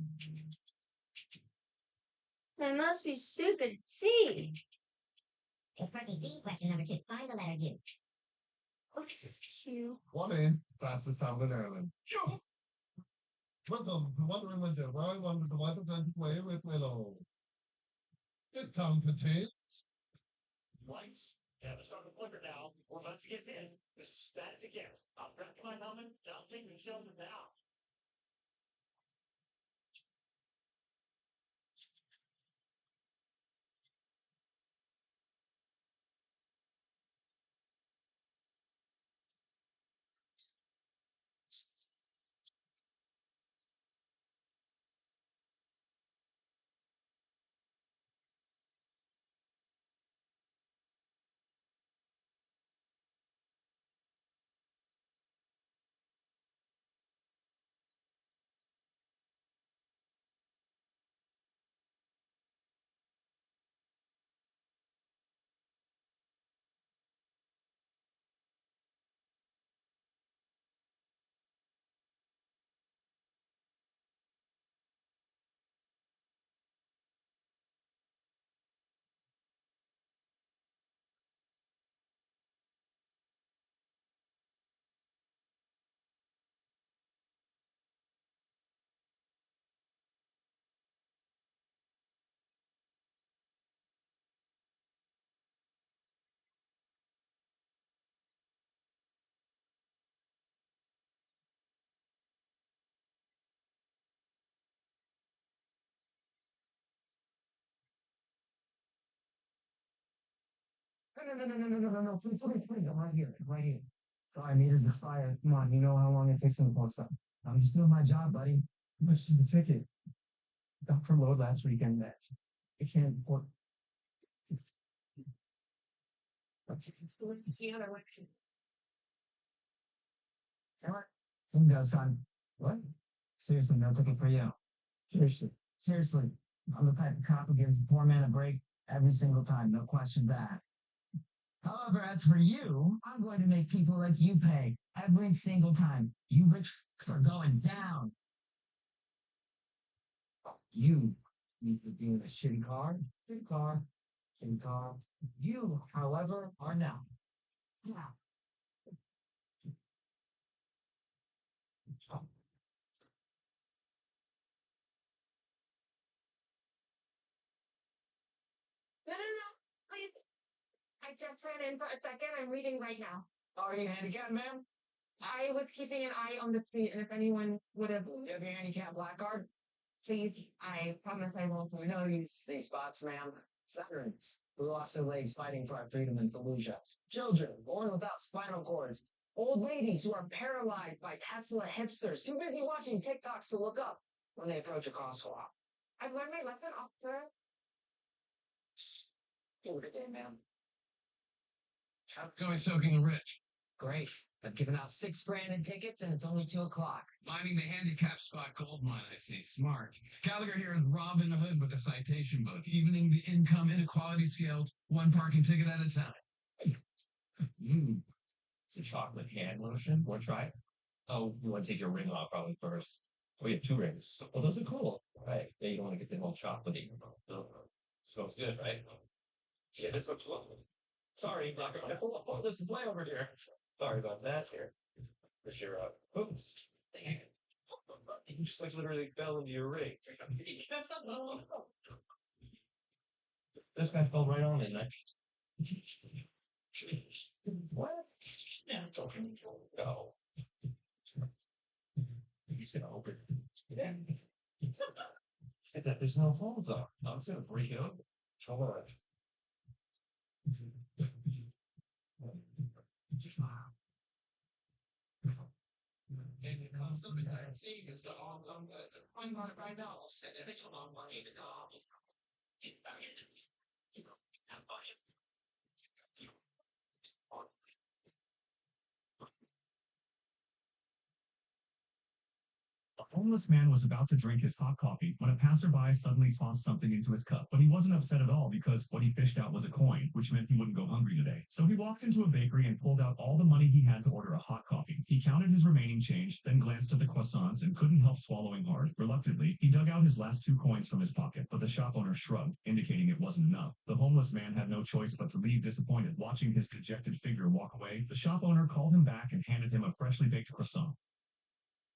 Speaker 2: It must be stupid. C.
Speaker 5: It's partly D. Question number 2. Find the letter U.
Speaker 2: Q.
Speaker 8: One in, fastest time in Ireland. Sure. Welcome to Wondering Winter, where I wonder the weather going to play with Willow. This town contains
Speaker 4: Lights. Yeah, let's start the flicker now. We're about to get in. This is static against. I'll grab my helmet. I'll take the children down.
Speaker 8: No. Please. I'm right here. I'm right here. Sorry, meters expired. Come on, you know how long it takes in the post up. I'm just doing my job, buddy. How much is the ticket? Got from load last weekend that I can't afford. Bingo, son. What? Seriously, no ticket for you. Seriously. Seriously. I'm the type of cop who gives the poor man a break every single time. No question that. However, as for you, I'm going to make people like you pay every single time. You rich are going down. You need to be in a shitty car, shitty car, shitty car. You, however, are now. Yeah.
Speaker 6: just ran in for a second. I'm reading right now.
Speaker 8: Are you handicapped, ma'am?
Speaker 6: I was keeping an eye on the street, and if anyone would have,
Speaker 8: Do you have your handicap black card?
Speaker 6: please, I promise I won't.
Speaker 8: We know these spots, ma'am. Veterans who lost their legs fighting for our freedom in Fallujah. Children born without spinal cords. Old ladies who are paralyzed by Tesla hipsters too busy watching TikToks to look up when they approach a crosswalk.
Speaker 6: I've learned my lesson, officer.
Speaker 8: Good day, ma'am.
Speaker 9: How's it going soaking and rich?
Speaker 8: Great. I've given out 6 branded tickets and it's only 2 o'clock.
Speaker 9: Mining the handicap spot gold mine, I see. Smart. Gallagher here is Robin Hood with a citation book, evening the income inequality scales, one parking ticket at a time.
Speaker 7: It's a chocolate hand lotion. Want to try it? Oh, you want to take your ring off probably first. We have 2 rings. Well, those are cool. Right. Yeah, you don't want to get the whole chocolatey. No. Smells good, right? Yeah, this looks lovely. Sorry, Doctor. Oh, there's a play over here. Sorry about that here. Where's your, oops. You just like literally fell into your ring. This guy fell right on it. What? No. You said open. Yeah. Said that there's no holes on. I'm just gonna break it open. Come on.
Speaker 4: And it comes up in that scene is the $1 right now. Said that they don't want money to go.
Speaker 10: A homeless man was about to drink his hot coffee when a passerby suddenly tossed something into his cup. But he wasn't upset at all because what he fished out was a coin, which meant he wouldn't go hungry today. So he walked into a bakery and pulled out all the money he had to order a hot coffee. He counted his remaining change, then glanced at the croissants and couldn't help swallowing hard. Reluctantly, he dug out his last 2 coins from his pocket, but the shop owner shrugged, indicating it wasn't enough. The homeless man had no choice but to leave disappointed. Watching his dejected figure walk away, the shop owner called him back and handed him a freshly baked croissant.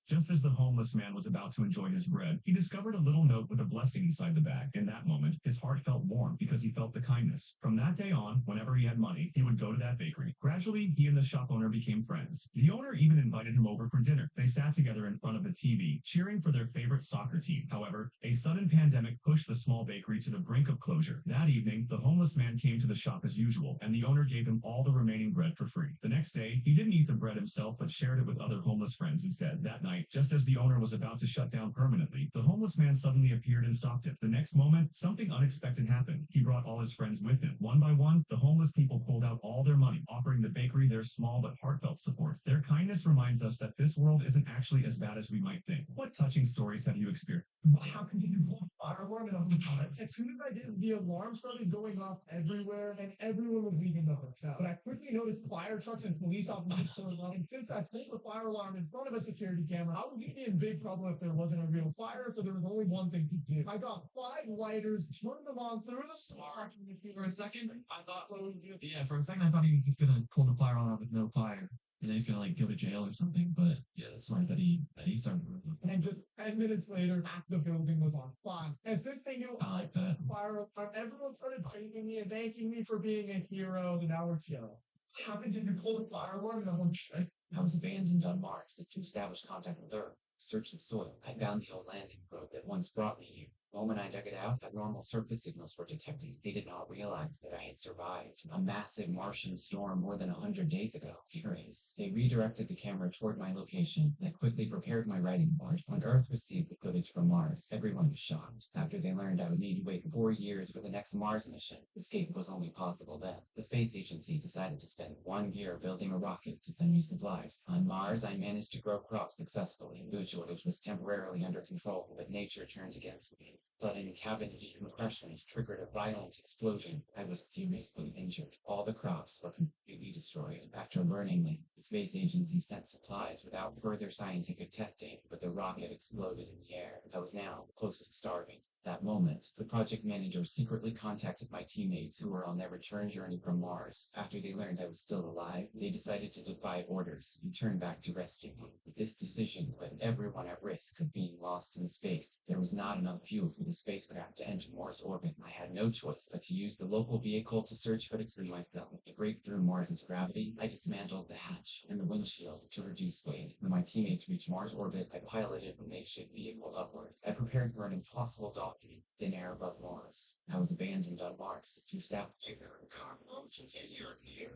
Speaker 10: Just as the homeless man was about to enjoy his bread, he discovered a little note with a blessing inside the bag. In that moment, his heart felt warm because he felt the kindness. From that day on, whenever he had money, he would go to that bakery. Gradually, he and the shop owner became friends. The owner even invited him over for dinner. They sat together in front of the TV, cheering for their favorite soccer team. However, a sudden pandemic pushed the small bakery to the brink of closure. That evening, the homeless man came to the shop as usual, and the owner gave him all the remaining bread for free. The next day, he didn't eat the bread himself, but shared it with other homeless friends instead. That night, just as the owner was about to shut down permanently, the homeless man suddenly appeared and stopped it. The next moment, something unexpected happened. He brought all his friends with him. One by one, the homeless people pulled out all their money, offering the bakery their small but heartfelt support. Their kindness reminds us that this world isn't actually as bad as we might think. What touching stories have you experienced?
Speaker 3: How can you pull a fire alarm in a hotel? As soon as I did, the alarm started going off everywhere, and everyone was leaving the hotel. But I quickly noticed fire trucks and police officers pulling up. And since I pulled the fire alarm in front of a security camera, I would be in big trouble if there wasn't a real fire. So there was only one thing to do. I got 5 lighters, turned them on, threw them
Speaker 4: Smart. For a second, I thought, what would we do?
Speaker 7: Yeah, for a second I thought he was gonna pull the fire alarm with no fire. And then he's gonna like go to jail or something, but yeah, it's smart that he started moving.
Speaker 3: And just 10 minutes later, half the building was on fire. And since they knew
Speaker 7: I like that.
Speaker 3: fire alarm, everyone started praising me and thanking me for being a hero. And now we're chill. How did you pull the fire alarm? No one should.
Speaker 5: I was abandoned on Mars to establish contact with Earth. Search the soil. I found the old landing probe that once brought me here. The moment I dug it out, abnormal surface signals were detected. They did not realize that I had survived a massive Martian storm more than 100 days ago. Curious. They redirected the camera toward my location. I quickly prepared my writing board. When Earth received the footage from Mars, everyone was shocked. After they learned I would need to wait 4 years for the next Mars mission, escape was only possible then. The space agency decided to spend 1 year building a rocket to send me supplies. On Mars, I managed to grow crops successfully. Food shortage was temporarily under control, but nature turned against me. Sudden cavity compressions triggered a violent explosion. I was seriously injured. All the crops were completely destroyed. After burning them, the space agency sent supplies without further scientific testing, but the rocket exploded in the air. I was now close to starving.
Speaker 7: That moment, the project manager secretly contacted my teammates who were on their return journey from Mars. After they learned I was still alive, they decided to defy orders and turn back to rescue me. This decision put everyone at risk of being lost in space. There was not enough fuel for the spacecraft to enter Mars orbit. I had no choice but to use the local vehicle to search for the crew myself. To break through Mars's gravity, I dismantled the hatch and the windshield to reduce weight. When my teammates reached Mars orbit, I piloted the makeshift vehicle upward. I prepared for an impossible docking, thin air above Mars. I was abandoned on Mars to establish a cockroaches in your ear.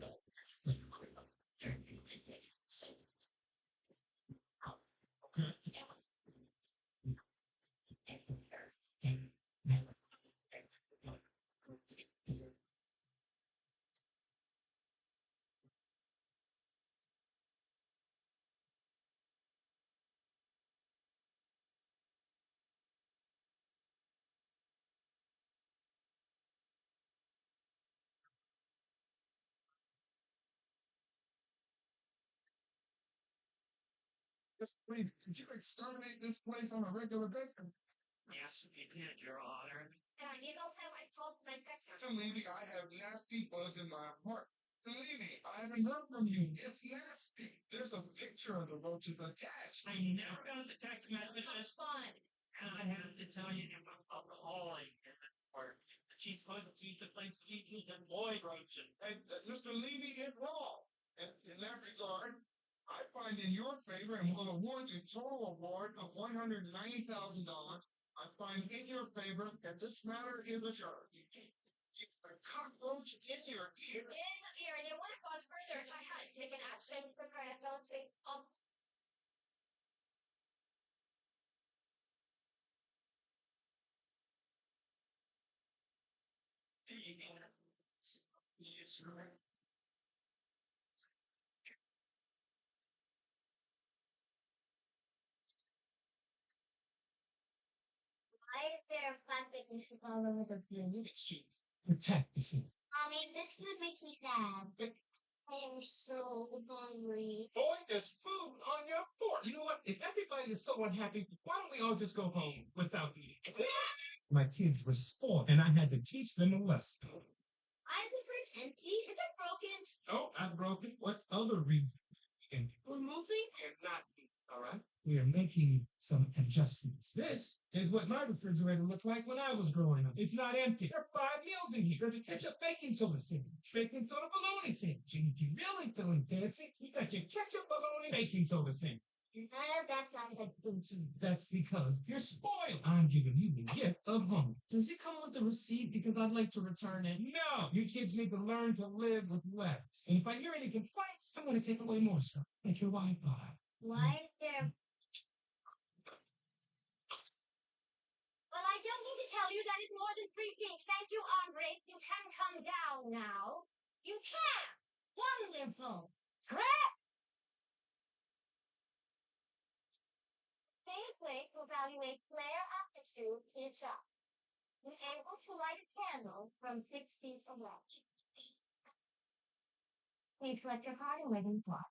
Speaker 9: This place, did you exterminate this place on a regular basis?
Speaker 4: Yes, we did, Your Honor.
Speaker 5: You don't have my fault, my text.
Speaker 9: Believe me, I have nasty bugs in my apartment. Believe me, I haven't heard from you. It's nasty. There's a picture of the roaches attached.
Speaker 4: I never got the text message.
Speaker 5: It's fun.
Speaker 4: And I have to tell you about the calling in the work. She's supposed to keep the place keeping and Lloyd roaches.
Speaker 9: Hey, Mr. Levy is wrong. And in that regard, I find in your favor and will award you a total award of $190,000. I find in your favor that this matter is adjourned. It's a cockroach in your ear.
Speaker 5: In the ear, and it would have gone further if I had taken action for credit. Don't think,
Speaker 4: Yes, sir.
Speaker 5: why is there plastic pieces all over the food?
Speaker 9: It's cheap. Protect the food.
Speaker 5: Mommy, this food makes me sad. I am so hungry.
Speaker 4: Boy, there's food on your fork. You know what? If everybody is so unhappy, why don't we all just go home without eating?
Speaker 9: My kids were spoiled, and I had to teach them a lesson.
Speaker 5: I think it's empty. Is it broken?
Speaker 9: Oh, I'm broken. What other reason?
Speaker 5: We're moving?
Speaker 4: And not eat, all right?
Speaker 9: We are making some adjustments. This is what my refrigerator looked like when I was growing up. It's not empty. There are 5 meals in here. There's a ketchup baking soda sandwich, baking soda bologna sandwich. And if you're really feeling fancy, you got your ketchup bologna baking soda sandwich.
Speaker 5: That's not a good food.
Speaker 9: That's because you're spoiled. I'm giving you the gift of hunger.
Speaker 4: Does it come with a receipt? Because I'd like to return it.
Speaker 9: No, you kids need to learn to live with less. And if I hear any complaints, I'm going to take away more stuff, like your Wi-Fi.
Speaker 5: Why is there? Well, I don't need to tell you that it's more than 3 feet. Thank you, Andre. You can come down now. You can. Wonderful. Correct. Same way to evaluate flare amplitude is up. Be able to light a candle from 6 feet away. Please collect your card and wait in fly.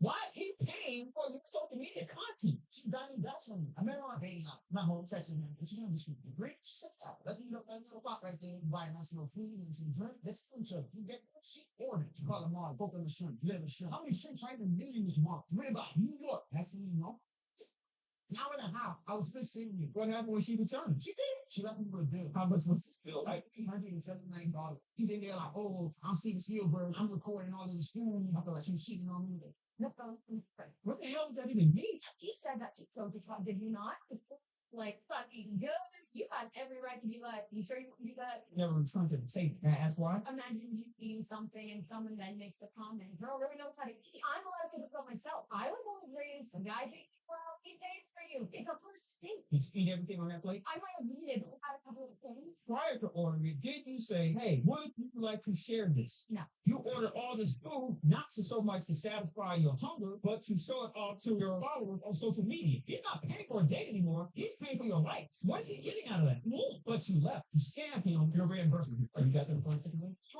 Speaker 8: Why is he paying for your social media content? She got me that from me. I met her on dating app. My whole section, man. And she done this with me. Great. She said, let me know that little spot right there. You buy a nice little food and some drink. Let's food truck. You get that? She ordered. She called them all. Book on the shrimp. Live the shrimp. How many shrimps I even made in this month? Read about New York. Next thing you know, an hour and a half. I was still seeing you. What happened when she returned? She did. She left me with a bill. How much was this bill? Like $179. He's in there like, oh, I'm Steven Spielberg. I'm recording all of this food. I feel like she's cheating on me. What the hell does that even mean?
Speaker 6: He said that he told you, did he not? Like, fucking good. You have every right to be like, you sure you want to do that?
Speaker 8: Never returned to the tape. Can I ask why?
Speaker 6: Imagine you eating something and someone then makes the comment, girl really knows how to eat. I'm allowed to cook myself. I was only raised, the guy pays for how he pays for you. It's a first date.
Speaker 8: Did you eat everything on that plate?
Speaker 6: I might have needed a couple of things.
Speaker 8: Prior to ordering it, did you say, hey, what if you like to share this?
Speaker 6: No.
Speaker 8: You
Speaker 3: order all this food, not to so much to satisfy your hunger, but to show it off to your followers on social media. He's not paying for a date anymore. He's paying for your likes. What's he getting out of that? Me. But you left. You scammed him. You're reimbursement. Are you got that point?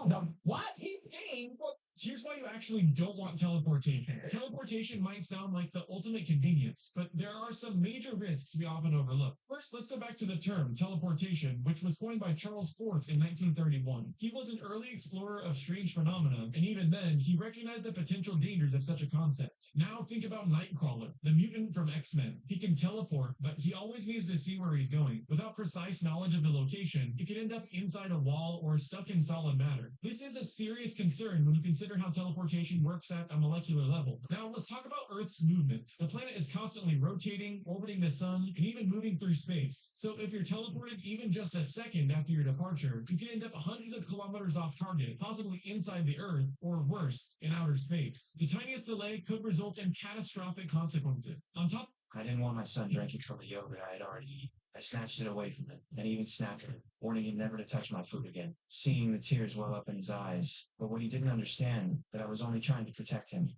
Speaker 3: No. Why is he paying for?
Speaker 4: Here's why you actually don't want teleportation. Teleportation might sound like the ultimate convenience, but there are some major risks we often overlook. First, let's go back to the term teleportation, which was coined by Charles Fort in 1931. He was an early explorer of strange phenomena, and even then, he recognized the potential dangers of such a concept. Now think about Nightcrawler, the mutant from X-Men. He can teleport, but he always needs to see where he's going. Without precise knowledge of the location, he could end up inside a wall or stuck in solid matter. This is a serious concern when you consider how teleportation works at a molecular level. Now let's talk about Earth's movement. The planet is constantly rotating, orbiting the sun, and even moving through space. So if you're teleported even just a second after your departure, you can end up hundreds of kilometers off target, possibly inside the Earth, or worse, in outer space. The tiniest delay could result in catastrophic consequences. On top
Speaker 8: I didn't want my son drinking from the yogurt I had already eaten. I snatched it away from him and even snapped him, warning him never to touch my food again. Seeing the tears well up in his eyes, but what he didn't understand, that I was only trying to protect him.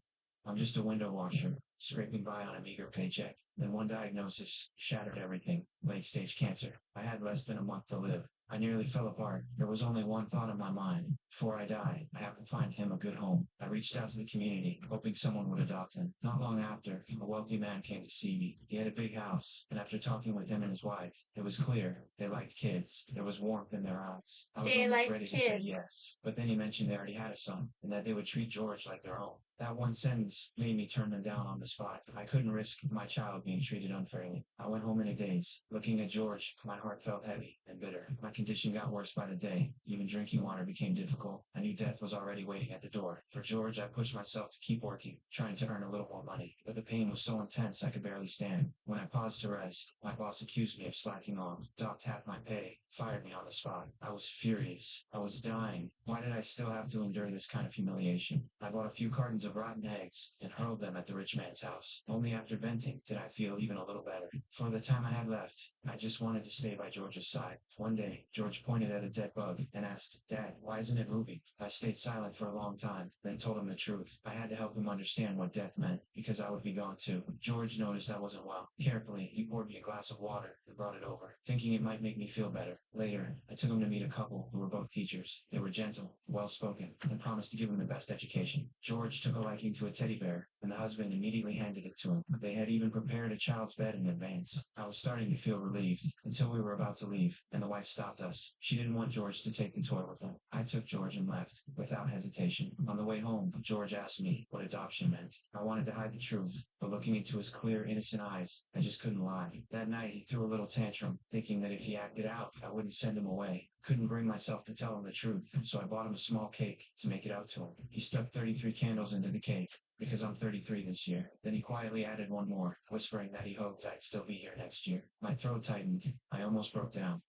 Speaker 8: I'm just a window washer, scraping by on a meager paycheck. Then one diagnosis shattered everything. Late-stage cancer. I had less than a month to live. I nearly fell apart. There was only one thought in my mind. Before I die, I have to find him a good home. I reached out to the community, hoping someone would adopt him. Not long after, a wealthy man came to see me. He had a big house, and after talking with him and his wife, it was clear they liked kids. There was warmth in their eyes. I was
Speaker 2: They
Speaker 8: almost
Speaker 2: like
Speaker 8: ready to say
Speaker 2: kids.
Speaker 8: yes, but then he mentioned they already had a son, and that they would treat George like their own. That one sentence made me turn them down on the spot. I couldn't risk my child being treated unfairly. I went home in a daze. Looking at George, my heart felt heavy and bitter. My condition got worse by the day. Even drinking water became difficult. I knew death was already waiting at the door. For George, I pushed myself to keep working, trying to earn a little more money. But the pain was so intense I could barely stand. When I paused to rest, my boss accused me of slacking off, docked half my pay, fired me on the spot. I was furious. I was dying. Why did I still have to endure this kind of humiliation? I bought a few cartons of rotten eggs and hurled them at the rich man's house. Only after venting did I feel even a little better. For the time I had left, I just wanted to stay by George's side. One day, George pointed at a dead bug and asked, "Dad, why isn't it moving?" I stayed silent for a long time, then told him the truth. I had to help him understand what death meant, because I would be gone too. George noticed I wasn't well. Carefully, he poured me a glass of water and brought it over, thinking it might make me feel better. Later, I took him to meet a couple who were both teachers. They were gentle, well-spoken, and promised to give him the best education. George took a liking to a teddy bear, and the husband immediately handed it to him. They had even prepared a child's bed in advance. I was starting to feel relieved until we were about to leave, and the wife stopped us. She didn't want George to take the toy with him. I took George and left, without hesitation. On the way home, George asked me what adoption meant. I wanted to hide the truth, but looking into his clear, innocent eyes, I just couldn't lie. That night, he threw a little tantrum, thinking that if he acted out, I wouldn't send him away. Couldn't bring myself to tell him the truth, so I bought him a small cake to make it out to him. He stuck 33 candles into the cake, because I'm 33 this year. Then he quietly added one more, whispering that he hoped I'd still be here next year. My throat tightened. I almost broke down.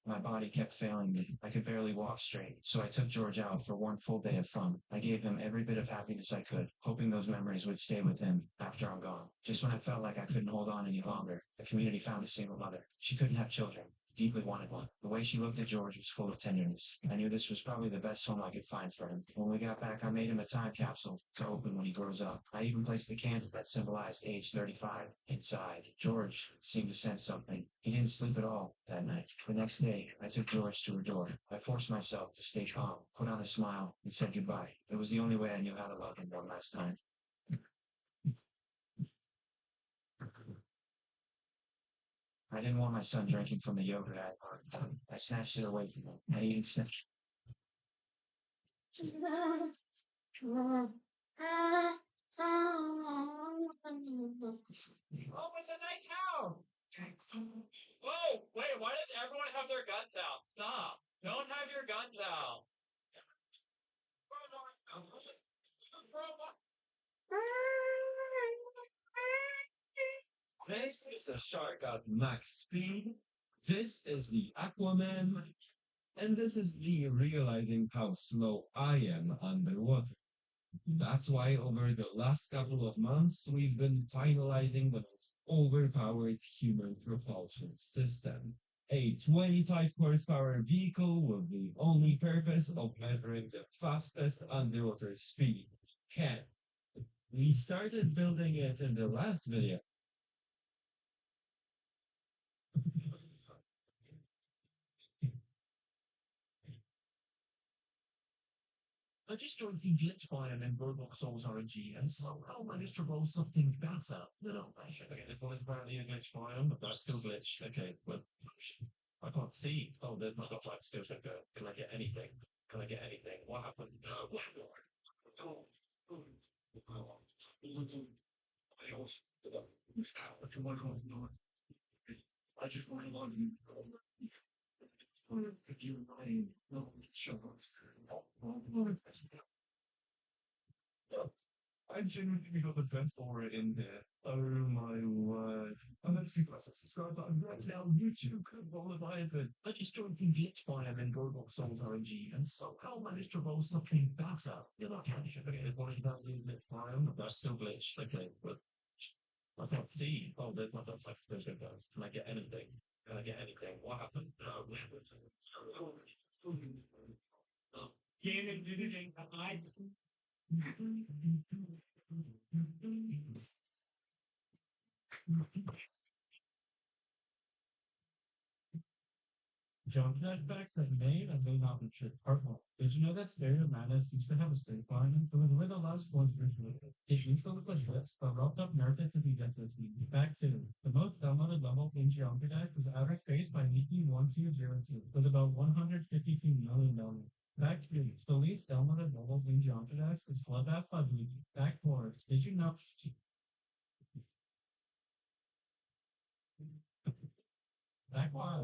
Speaker 8: My body kept failing me. I could barely walk straight, so I took George out for one full day of fun. I gave him every bit of happiness I could, hoping those memories would stay with him after I'm gone. Just when I felt like I couldn't hold on any longer, the community found a single mother. She couldn't have children. Deeply wanted one. The way she looked at George was full of tenderness. I knew this was probably the best home I could find for him. When we got back, I made him a time capsule to open when he grows up. I even placed the candle that symbolized age 35 inside. George seemed to sense something. He didn't sleep at all that night. The next day, I took George to her door. I forced myself to stay calm, put on a smile, and said goodbye. It was the only way I knew how to love him one last time. I didn't want my son drinking from the yogurt I had bought. I snatched it away from him. I even snatched.
Speaker 4: oh, it's a nice house. Whoa, wait, why does everyone have their guns out? Stop. Don't have your guns out.
Speaker 7: This is a shark at max speed. This is the Aquaman. And this is me realizing how slow I am underwater. That's why over the last couple of months, we've been finalizing the most overpowered human propulsion system. A 25 horsepower vehicle with the only purpose of measuring the fastest underwater speed can. We started building it in the last video. I just joined the Glitch Biome in Roblox Souls RNG and somehow managed to roll something better. No, okay, this one is apparently a glitch biome, but that's still glitched. Okay, well, I can't see. Oh, there's my stoplight still so good. Can I get anything? Can I get anything? What happened? I just want to love you. If you mind, no, show us. I genuinely got the best aura in there. Oh my word. I'm going to see my subscribe button right now. YouTube could roll a Leviathan. I just joined the Glitch Biome in Roblox Souls RNG and somehow managed to roll something better. You're not counting it. Okay, there's one of the Glitch Biome. That's still glitched. Okay, but I can't see. Oh, there's my dog's like, there's no guns. Can I get anything? Can I get anything? What happened? Jump backpacks that may or may not be true. Part one. Did you know that stereo magnets used to have a straight line? But with the last ones originally, it used to look like this, but roughed up nerfed to be deathless. Back to the most downloaded level in Geometry Dash was Outer Space by Nikki1202 with about 152 million downloads. Back to the least downloaded level in Geometry Dash was Bloodbath by Nikki. Back forward. Did you know?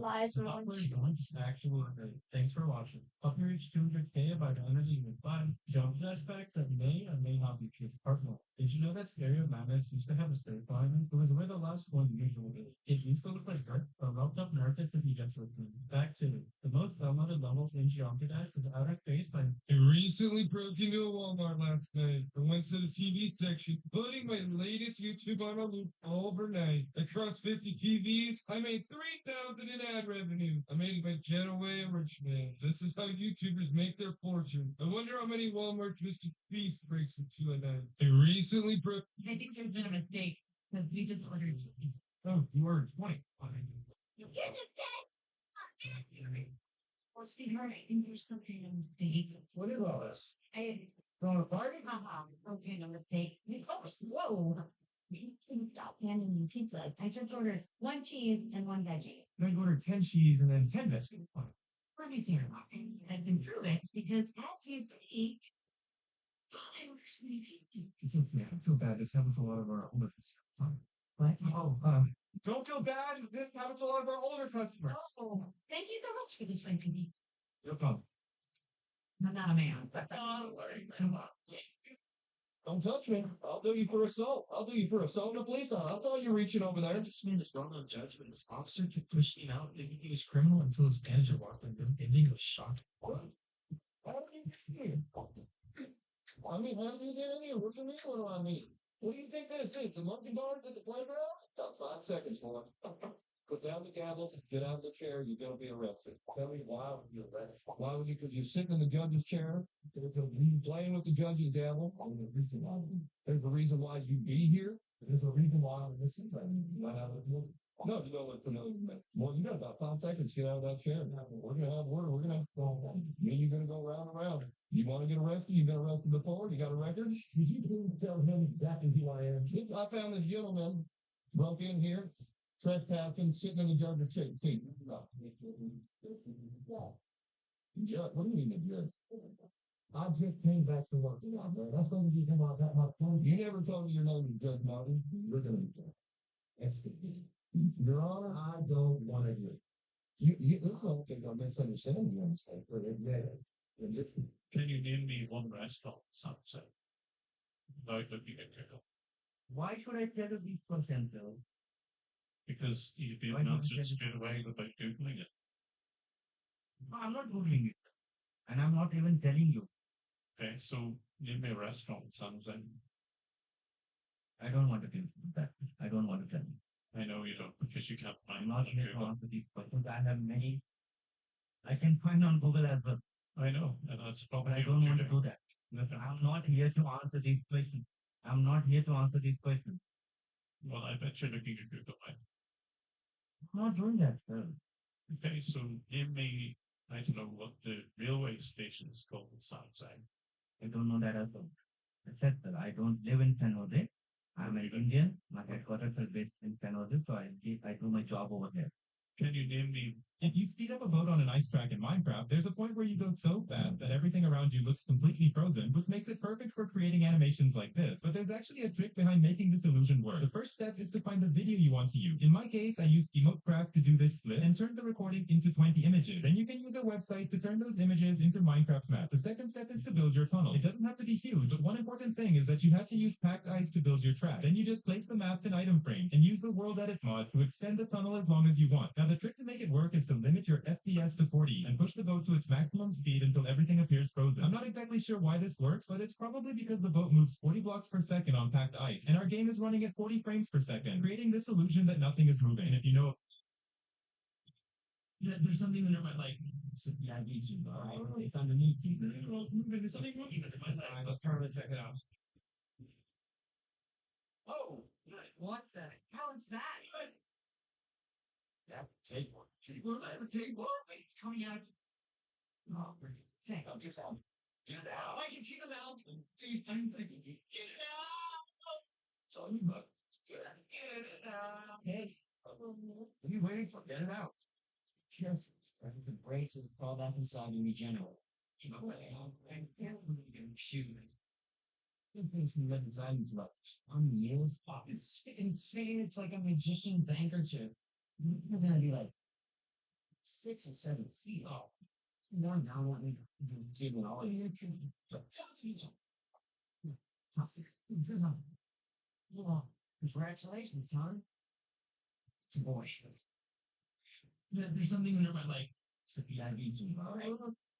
Speaker 2: Lies
Speaker 7: So
Speaker 2: are
Speaker 7: upload launch actual upgrade. Thanks for watching. Hope you reach 200K by the end of the year. Bye. Jump aspects that may or may not be true. Part 1. Did you know that stereo magnets used to have a straight line? It was where the last one usually is. It used to look like dirt, but roped up nerfed it to be just with me. Back to the most downloaded levels in Geometry Dash was Outer Space by. I recently broke into a Walmart last night. I went to the TV section, putting my latest YouTube on a loop overnight. Across 50 TVs, I made 3,000 in ad revenue. I'm making my getaway a rich man. This is how YouTubers make their fortune. I wonder how many Walmarts Mr. Beast breaks into a night. I recently broke.
Speaker 5: I think there's been a mistake because we just ordered.
Speaker 7: Oh, you ordered 20.
Speaker 5: You can't just well, sweetheart, I think there's something in the mistake.
Speaker 7: What is all this?
Speaker 5: I
Speaker 7: Throwing a party?
Speaker 5: okay, no mistake. Oh, whoa! You can stop handing me pizza. I just ordered 1 cheese and 1 veggie.
Speaker 7: I ordered 10 cheese and then 10 vegetables.
Speaker 5: Let me see your marketing. I can prove it because as you speak, I ordered so many pizzas.
Speaker 7: It's okay. I feel bad. This happens to a lot of our older customers.
Speaker 5: What?
Speaker 7: Oh, don't feel bad. This happens to a lot of our older customers.
Speaker 5: Oh, thank you so much for this one, Kitty.
Speaker 7: No problem.
Speaker 5: I'm not a man.
Speaker 7: Don't worry. Come on. Don't touch me. I'll do you for assault. I'll do you for assault in a police officer. I thought you reaching over there. This man is brought on judgment. This officer kept pushing him out, thinking he was criminal until his manager walked in. And then he was shocked. What? How did you get here? I mean, how did you get in here? What do you mean, what do I mean? What do you think this is? A monkey bars at the playground? About 5 seconds, boy. Put down the gavel, get out of the chair, you're going to be arrested. Tell me why would you arrest? Why would you? Because you're sitting in the judge's chair, playing with the judge's gavel. There's a reason why you be here. There's a reason why I'm listening. No, you don't want to know. Well, you got about 5 seconds to get out of that chair. We're going to have word. We're going to have to go. Me, you're going to go round and round. You want to get arrested? You've been arrested before? You got a record? Did you tell him exactly who I am? Yes, I found this gentleman broke in here, trespassing, sitting in the judge's seat. Judge, what do you mean the judge? I just came back to work. That's when you come out that much. You never told me your name was Judge Martin. You're going to Your Honor, I don't want to hear it. You don't think I'm misunderstanding you, understand?
Speaker 10: Can you name me one restaurant, Sunset? No, it would be a pickle.
Speaker 7: Why should I tell you these percent though?
Speaker 10: Because you'd be
Speaker 7: Why
Speaker 10: able to
Speaker 7: don't
Speaker 10: answer
Speaker 7: you
Speaker 10: it
Speaker 7: just-
Speaker 10: straight away without Googling it.
Speaker 7: No, I'm not googling it. And I'm not even telling you.
Speaker 10: Okay, so name me a restaurant, Sunset.
Speaker 7: I don't want to tell you that. I don't want to tell you.
Speaker 10: I know you don't because you can't
Speaker 8: I'm
Speaker 10: find
Speaker 8: not
Speaker 10: on
Speaker 8: here to
Speaker 10: Google.
Speaker 8: answer these questions. I have many. I can find on Google as well,
Speaker 10: I know, and that's
Speaker 8: but
Speaker 10: probably
Speaker 8: I don't
Speaker 10: what
Speaker 8: want
Speaker 10: you're
Speaker 8: to
Speaker 10: doing.
Speaker 8: do that. Listen, I'm not here to answer these questions. I'm not here to answer these questions.
Speaker 10: Well, I bet you're looking at Google.
Speaker 8: I'm not doing that, sir.
Speaker 10: Okay, so give me, I don't know what the railway station is called in Southside.
Speaker 8: I don't know that as well. I said that I don't live in San Jose. I'm an Indian. My headquarters are based in San Jose, so I do my job over here.
Speaker 10: Can you name me? If you speed up a boat on an ice track in Minecraft, there's a point where you go so fast that everything around you looks completely frozen, which makes it perfect for creating animations like this. But there's actually a trick behind making this illusion work. The first step is to find the video you want to use. In my case, I used EmoteCraft to do this split and turn the recording into 20 images. Then you can use a website to turn those images into Minecraft maps. The second step is to build your tunnel. It doesn't have to be huge, but one important thing is that you have to use packed ice to build your track. Then you just place the maps in item frames and use the world edit mod to extend the tunnel as long as you want. Now the trick to make it work is to limit your FPS to 40 and push the boat to its maximum speed until everything appears frozen. I'm not exactly sure why this works, but it's probably because the boat moves 40 blocks per second on packed ice, and our game is running at 40 frames per second, creating this illusion that nothing is moving. And if you know, there's something under my leg. So, yeah, YouTube. It's underneath you. There's something moving under my leg. Let's try to check it out.
Speaker 3: Oh, what the hell is that?
Speaker 8: Yeah, take one.
Speaker 3: Take one. It's coming out. Oh, thank you.
Speaker 8: Do that.
Speaker 3: I can see the mouth. I'm thinking. Get it out.
Speaker 8: So you must.
Speaker 3: Get it out. Hey.
Speaker 8: What are you waiting for? Get it out.
Speaker 3: Careful. The brakes will fall back inside and regenerate.
Speaker 8: Shoot. Good things from the design left. On years.
Speaker 3: Oh, it's insane. It's like a magician's handkerchief. You're gonna be like 6 or 7 feet. Oh, no, now I want me to give it all your congratulations, Tom. Boy.
Speaker 10: there's something under my leg.
Speaker 3: It's the PIV, all right?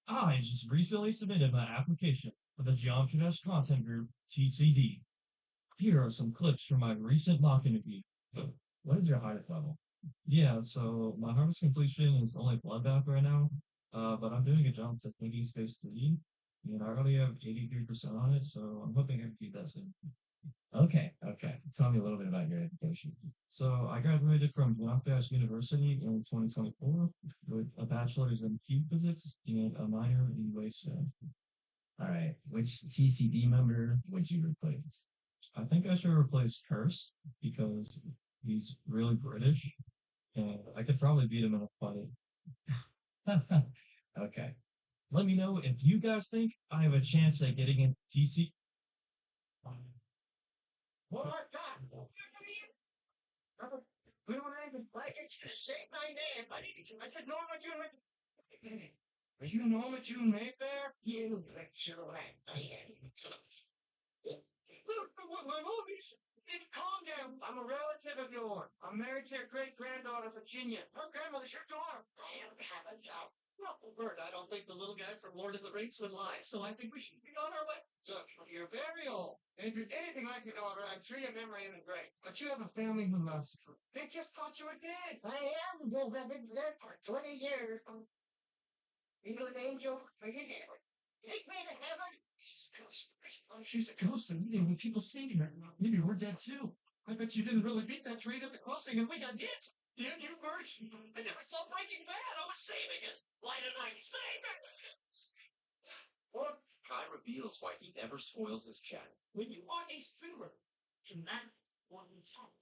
Speaker 10: I just recently submitted my application for the Geometry Dash Content Group, TCD. Here are some clips from my recent mock interview.
Speaker 8: What is your hardest level?
Speaker 10: Yeah, so my harvest completion is only Bloodbath right now, but I'm doing a jump to Thinking Space 3, and I already have 83% on it, so I'm hoping I can keep that soon.
Speaker 8: Okay. Tell me a little bit about your education.
Speaker 10: So I graduated from Dash University in 2024 with a bachelor's in heat physics and a minor in waste.
Speaker 8: All right. Which TCD member would you replace?
Speaker 10: I think I should replace Curse because he's really British, and I could probably beat him in a fight.
Speaker 8: Okay.
Speaker 10: Let me know if you guys think I have a chance at getting into TC.
Speaker 3: What? We don't even like it. Say my name. I said Norma June. Are you Norma June Mayfair? You lecture away. I am. Look, my movies. Calm down. I'm a relative of yours. I'm married to your great granddaughter, Virginia. Her grandmother's your daughter. I am have a job. Well, Bert, I don't think the little guy from Lord of the Rings would lie, so I think we should be on our way. Look, you're very old. And if you're anything like your daughter, I'm sure your memory isn't great. But you have a family who loves you. They just thought you were dead. I am dead. I've been dead for 20 years. You an angel? Are you here? Take me to heaven. She's a ghost. Oh, she's a ghost, and when people see her, maybe we're dead too. I bet you didn't really beat that train at the crossing, and we got hit. Did you first? I never saw Breaking Bad. I was saving us. Light of night, save it. What?
Speaker 7: Kai reveals why he never spoils his chat.
Speaker 3: When you are a streamer, you cannot want your chat.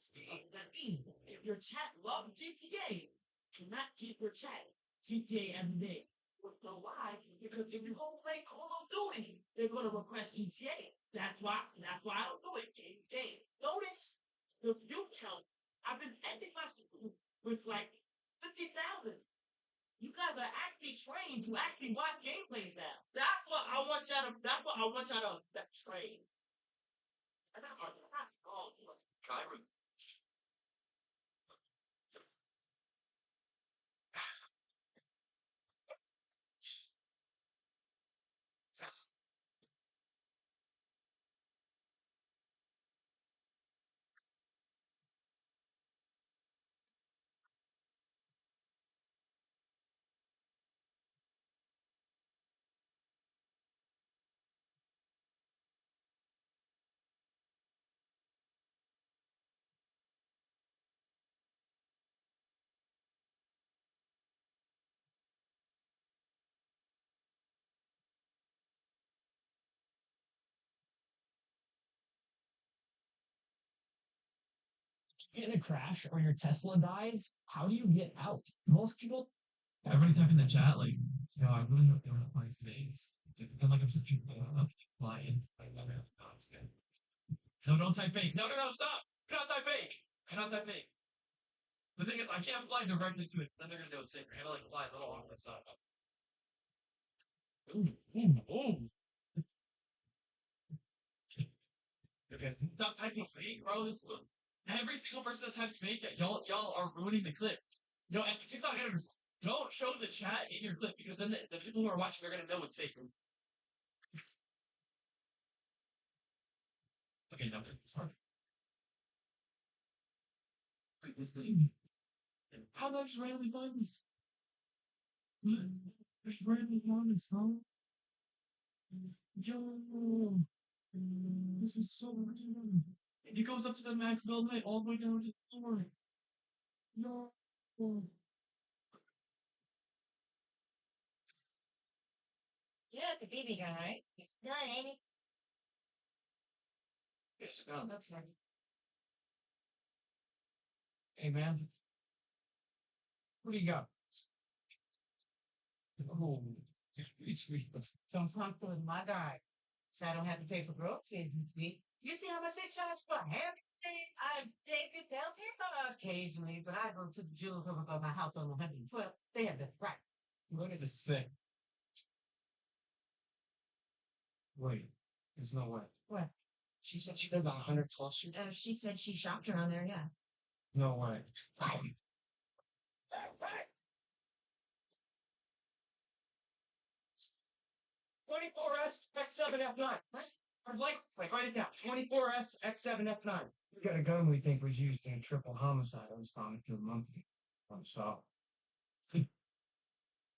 Speaker 3: That means if your chat loves GTA, cannot keep your chat GTA every day. So why? Because if you go play Call of Duty, they're gonna request GTA. That's why I don't do it. Game. Notice the view count. I've been ending my stream with like 50,000. You guys are actually trained to actually watch gameplays now. That's what I want y'all to. That's what I want y'all to train.
Speaker 7: Kai
Speaker 3: in a crash or your Tesla dies, how do you get out? Most people.
Speaker 7: Everybody type in the chat, like, yo, I really don't know what my space. I feel like I'm such a flying. No, don't type fake. No, stop. Do not type fake. Do not type fake. The thing is, I can't fly directly to it. Then they're gonna know it's fake. I gotta like fly a little off the side. Ooh. Okay, stop typing fake, bro. Every single person that types fake, y'all are ruining the clip. Yo, and TikTok editors, don't show the chat in your clip because then the people who are watching are gonna know it's fake. Okay, no, sorry. Wait, this thing. How did I just randomly find this? Just randomly found this, huh? Yo, this was so random. It goes up to the max build height all the way down to the floor. No.
Speaker 6: Yeah, it's a BB gun, right? It's good, ain't it?
Speaker 3: Yes, no.
Speaker 6: Looks like it.
Speaker 3: Hey, man. What do you got? Oh, pretty sweet.
Speaker 6: Some pumpkin with my guy. So I don't have to pay for groceries this week. You see how much they charge for everything? They get down here occasionally, but I go to the jewelry over by my house on 112. They have the right.
Speaker 3: Look at this thing. Wait, there's no way.
Speaker 6: What?
Speaker 3: She said she lived 112th Street?
Speaker 6: She said she shopped around there, yeah.
Speaker 3: No way. 24S X7F9. Or wait, write it down. 24S X7F9. We got a gun we think was used in a triple homicide. I was found to a month ago. So.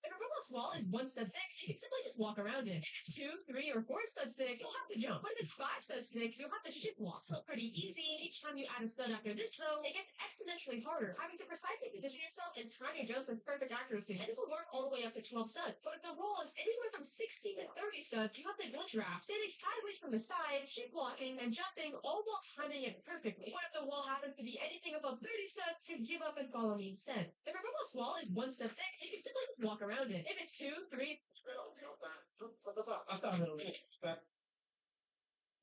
Speaker 6: If a robot's wall is 1 step thick, you can simply just walk around it. 2, 3, or 4 studs thick, you'll have to jump. But if it's 5 studs thick, you'll have to ship walk. Pretty easy. Each time you add a stud after this, though, it gets exponentially harder, having to precisely position yourself and time your jumps with perfect accuracy. And this will work all the way up to 12 studs. But if the wall is anywhere from 16 to 30 studs, you have to glitch wrap, standing sideways from the side, ship walking, and jumping, all while timing it perfectly. What if the wall happens to be anything above 30 studs? So give up and follow me instead. If a robot's wall is 1 step thick, you can simply just walk around it. If it's 2, 3,
Speaker 3: I thought it was that.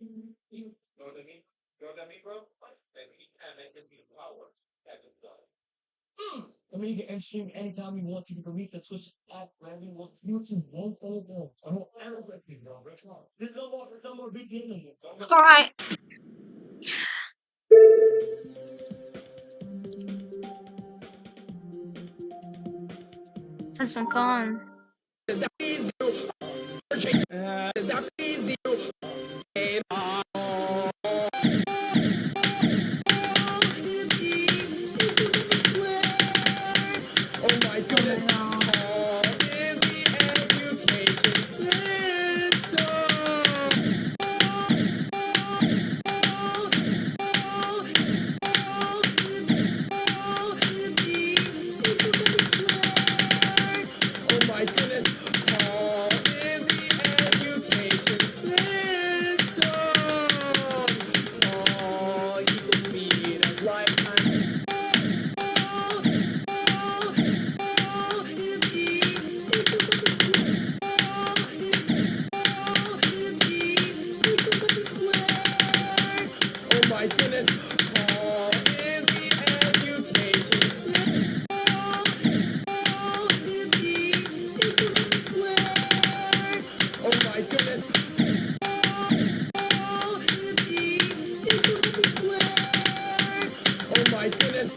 Speaker 3: You know what I mean? You know what I mean, bro? I mean, you can end stream anytime you want. You can reach the Twitch app wherever you want. YouTube won't follow them. I don't ever let you go. There's no more VPN in here.
Speaker 2: All right. Have some fun.
Speaker 1: Oh my goodness. All in the education system. Oh my goodness. All in the education system. All equal speed of lifetime. Oh my goodness. All in the education system. Oh my goodness. Oh my goodness.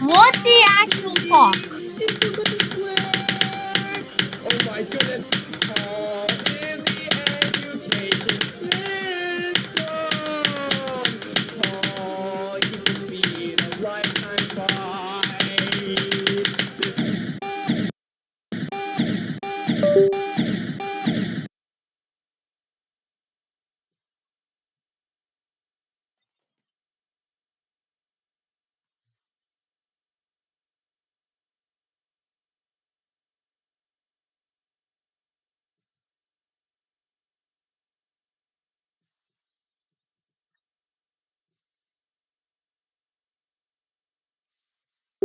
Speaker 2: What the actual fuck?
Speaker 1: Oh my goodness. All in the education system. All equal speed of lifetime flight.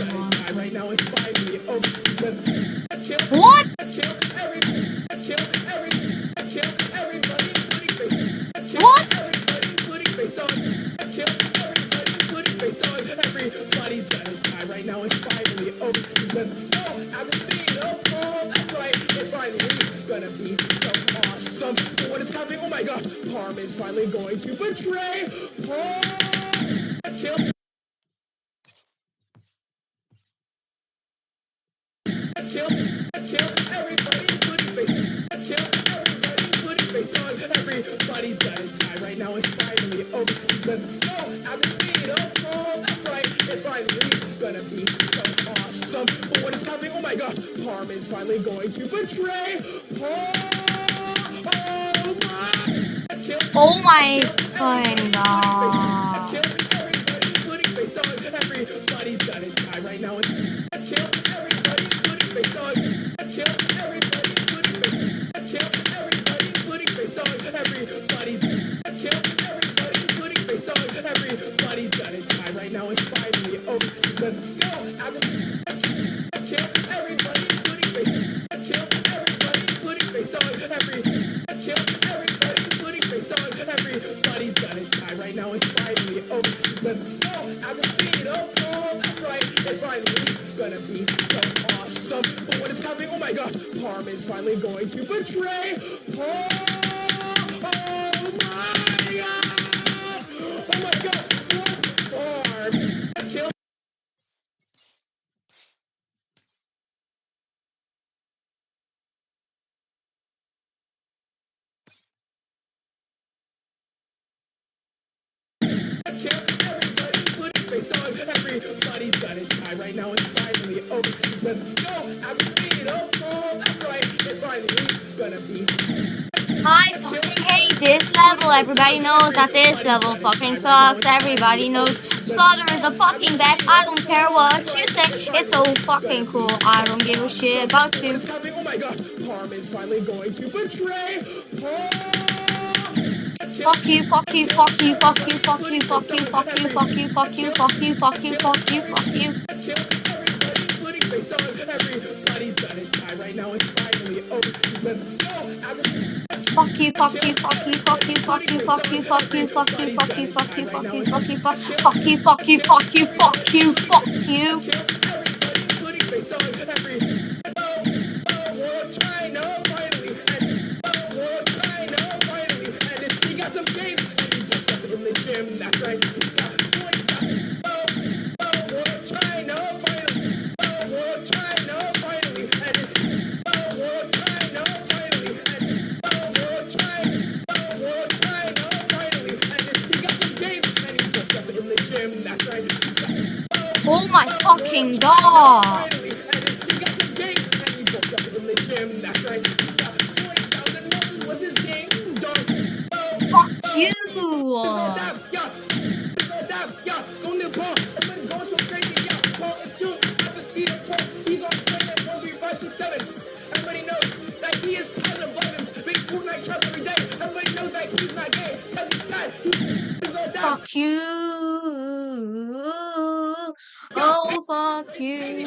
Speaker 1: done it. Die right now, it's finally over.
Speaker 2: What?
Speaker 1: Kill everybody, including face.
Speaker 2: What?
Speaker 1: Everybody, including face on. Kill everybody, including face on. Everybody's gonna die right now, it's finally over. I've been seeing that's right. It's finally gonna be so awesome. But what is happening? Oh my gosh, Parm is finally going to betray Paul. Kill everybody, including face. Kill everybody, including face on. Everybody's gonna die right now, it's finally over. I've been seeing that's right. It's finally gonna be so awesome. But what is happening? Oh my gosh, Parm is finally going to betray Paul.
Speaker 2: Oh my fucking god.
Speaker 1: Kill everybody, including face on. Everybody's gonna die right now. Kill everybody, including face on. Kill everybody, including face. Kill everybody, including face on. Everybody's kill everybody, including face on. Everybody's gonna die right now. It's finally over. I've been kill everybody, including face. Kill everybody, including face on. Kill everybody, including face on. Everybody's gonna die right now. It's finally over. I've been seeing that's right. It's finally gonna be so awesome. But what is happening? Oh my gosh, Parm is finally going to betray Paul. Oh my god, Parm. Kill everybody, including face on. Everybody's gonna die right now. It's finally over. I've been seeing that's right. It's finally gonna be.
Speaker 2: I fucking hate this level. Everybody knows that this level fucking sucks. Everybody knows Slaughter is the fucking best. I don't care what you say. It's so fucking cool. I don't give a shit about you.
Speaker 1: Oh my gosh, Parm is finally going to betray Paul.
Speaker 2: Fuck you, fuck you, fuck you, fuck you, fuck you, fuck you, fuck you, fuck you, fuck you, fuck you, fuck you, fuck you, fuck you.
Speaker 1: Kill everybody, including face on. Everybody's gonna die right now. It's finally over.
Speaker 2: Fuck you, fuck you, fuck you, fuck you, fuck you, fuck you, fuck you, fuck you, fuck you, fuck you, fuck you, fuck you, fuck you, fuck you, fuck you, fuck you, fuck you, fuck you.
Speaker 1: Kill everybody, including face on. World China finally. World China finally. And he got some games. And he just up in the gym. That's right. He's got points. World China finally. World China finally. And World China finally. And World China finally. And he got some games. And he just up in the gym. That's right.
Speaker 2: Oh my fucking god.
Speaker 1: Finally, and he got some games. And he just up in the gym. That's right. He's got 20,000 muscles with his game done.
Speaker 2: Fuck you.
Speaker 1: Yeah. yeah, go to Paul. Everybody going so crazy, yeah. Paul is two at the speed of Paul. He's on train at 13567. Everybody knows that he is tired of violence. Big Fortnite trust every day. Everybody knows that he's not gay. Cause he's sad. He's all down.
Speaker 2: Fuck you. Oh, fuck you.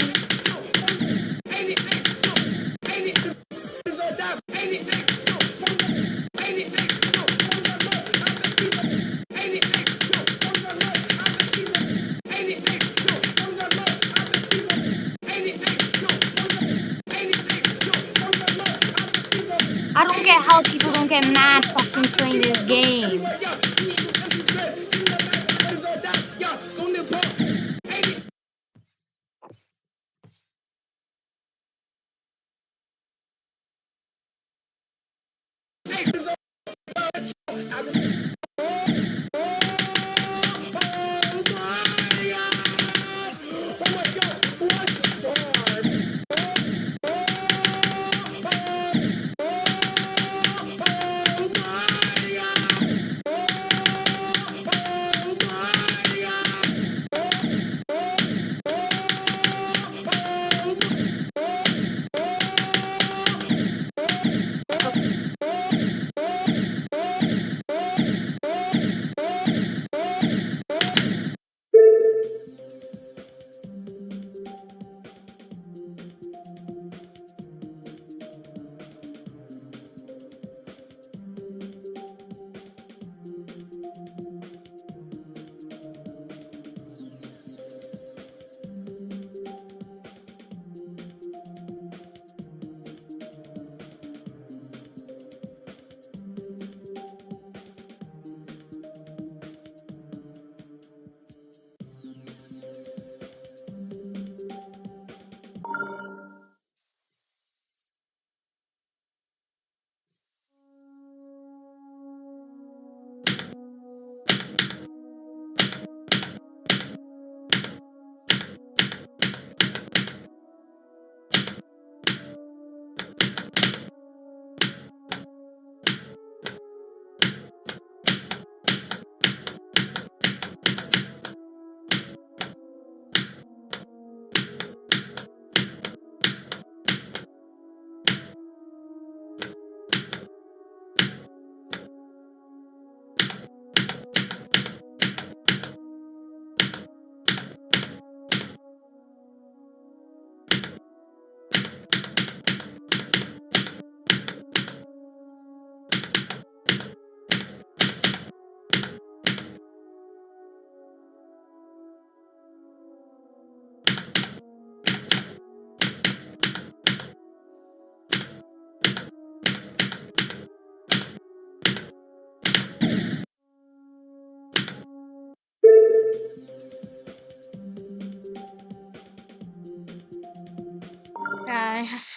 Speaker 2: I don't get how people don't get mad fucking playing this game.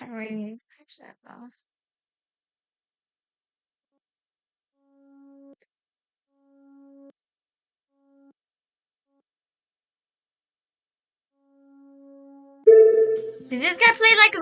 Speaker 2: I really accept that. Did this guy play like a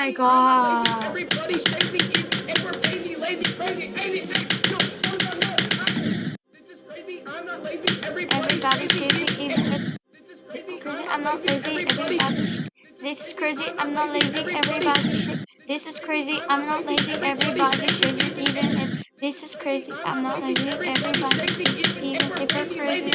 Speaker 2: my god.
Speaker 1: Everybody's crazy, even if we're crazy, lazy, crazy, ain't it? This is crazy, I'm not lazy. Everybody's
Speaker 2: Crazy, even if
Speaker 1: This is crazy,
Speaker 2: crazy, I'm not lazy. Everybody's this is crazy, I'm not lazy. Everybody should. This is crazy, I'm not lazy. Everybody should. Even if this is crazy, I'm not lazy. Everybody should. Even if we're crazy,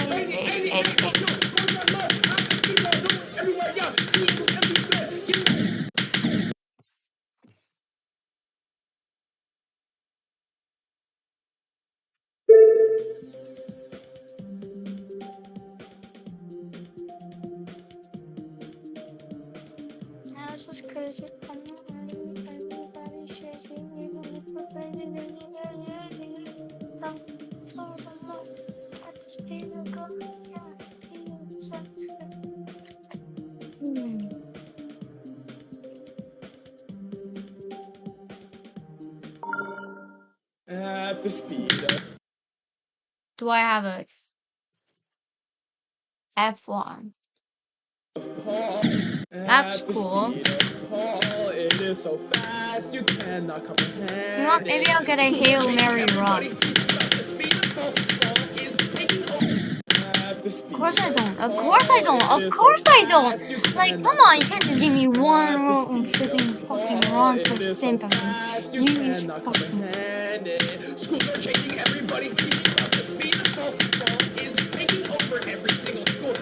Speaker 2: Now this is crazy. I'm not lazy. Everybody should. Even if we're crazy, at the speed of God, yeah.
Speaker 1: At the speed of
Speaker 2: Do I have a F1?
Speaker 1: Paul.
Speaker 2: That's
Speaker 1: At the
Speaker 2: cool.
Speaker 1: speed of Paul, it is so fast you cannot comprehend.
Speaker 2: You know what? Maybe I'll get a Hail Mary run.
Speaker 1: At the speed of Paul, Paul is taking over. At the
Speaker 2: Of
Speaker 1: speed
Speaker 2: course I don't. Of
Speaker 1: Paul,
Speaker 2: course I don't.
Speaker 1: it
Speaker 2: Of
Speaker 1: is so
Speaker 2: course I don't.
Speaker 1: fast you
Speaker 2: Like,
Speaker 1: cannot
Speaker 2: come on, you can't just give me one
Speaker 1: At the speed
Speaker 2: freaking
Speaker 1: of
Speaker 2: fucking
Speaker 1: Paul,
Speaker 2: run for
Speaker 1: it is so
Speaker 2: sympathy.
Speaker 1: fast you
Speaker 2: You use
Speaker 1: cannot
Speaker 2: fucking.
Speaker 1: comprehend it. Schools are changing, everybody's teaching about the speed of Paul. Paul is taking over every single school.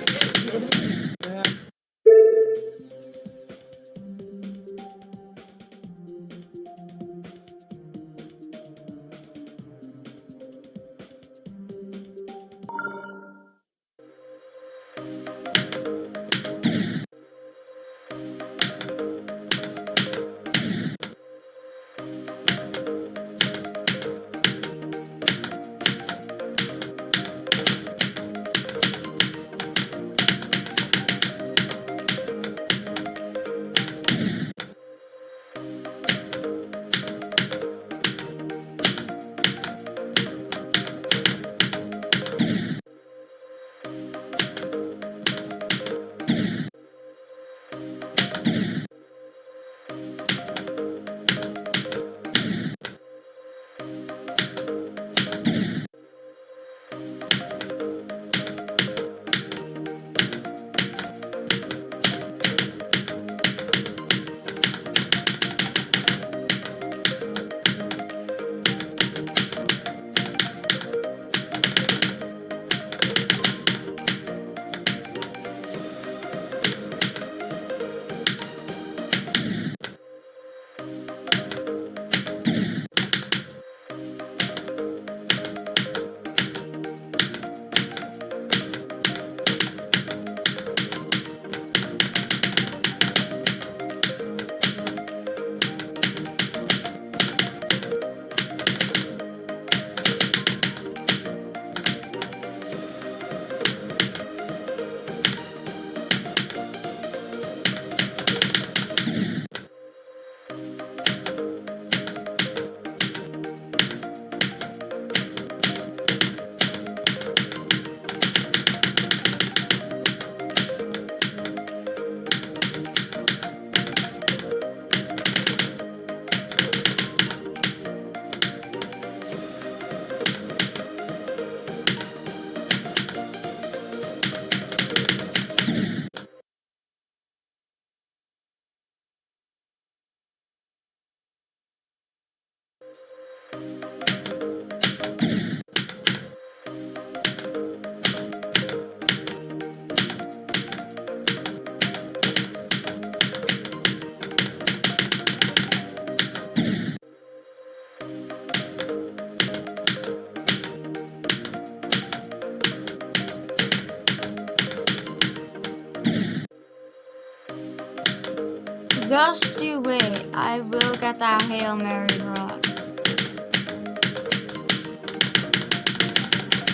Speaker 2: Just you wait. I will get that Hail Mary run.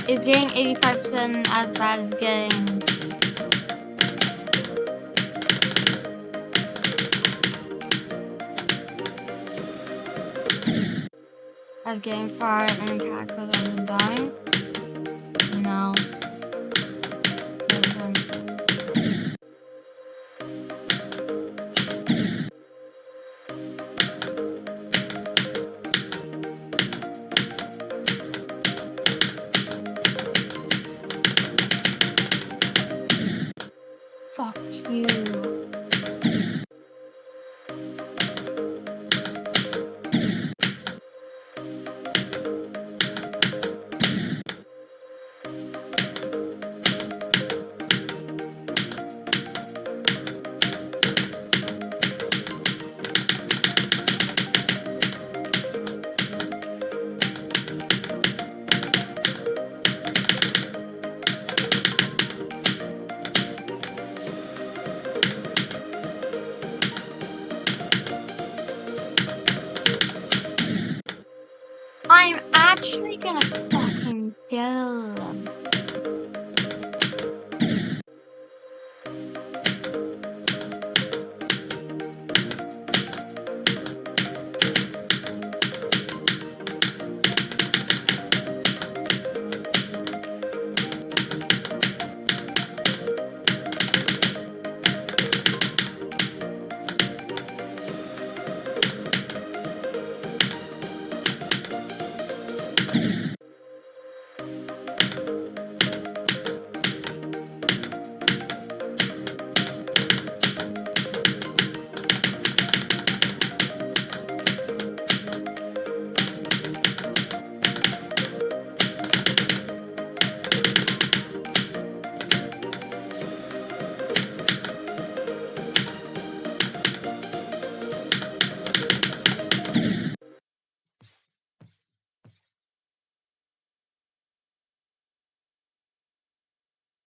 Speaker 2: Is getting 85% as bad as getting fired and cackled and dying? No.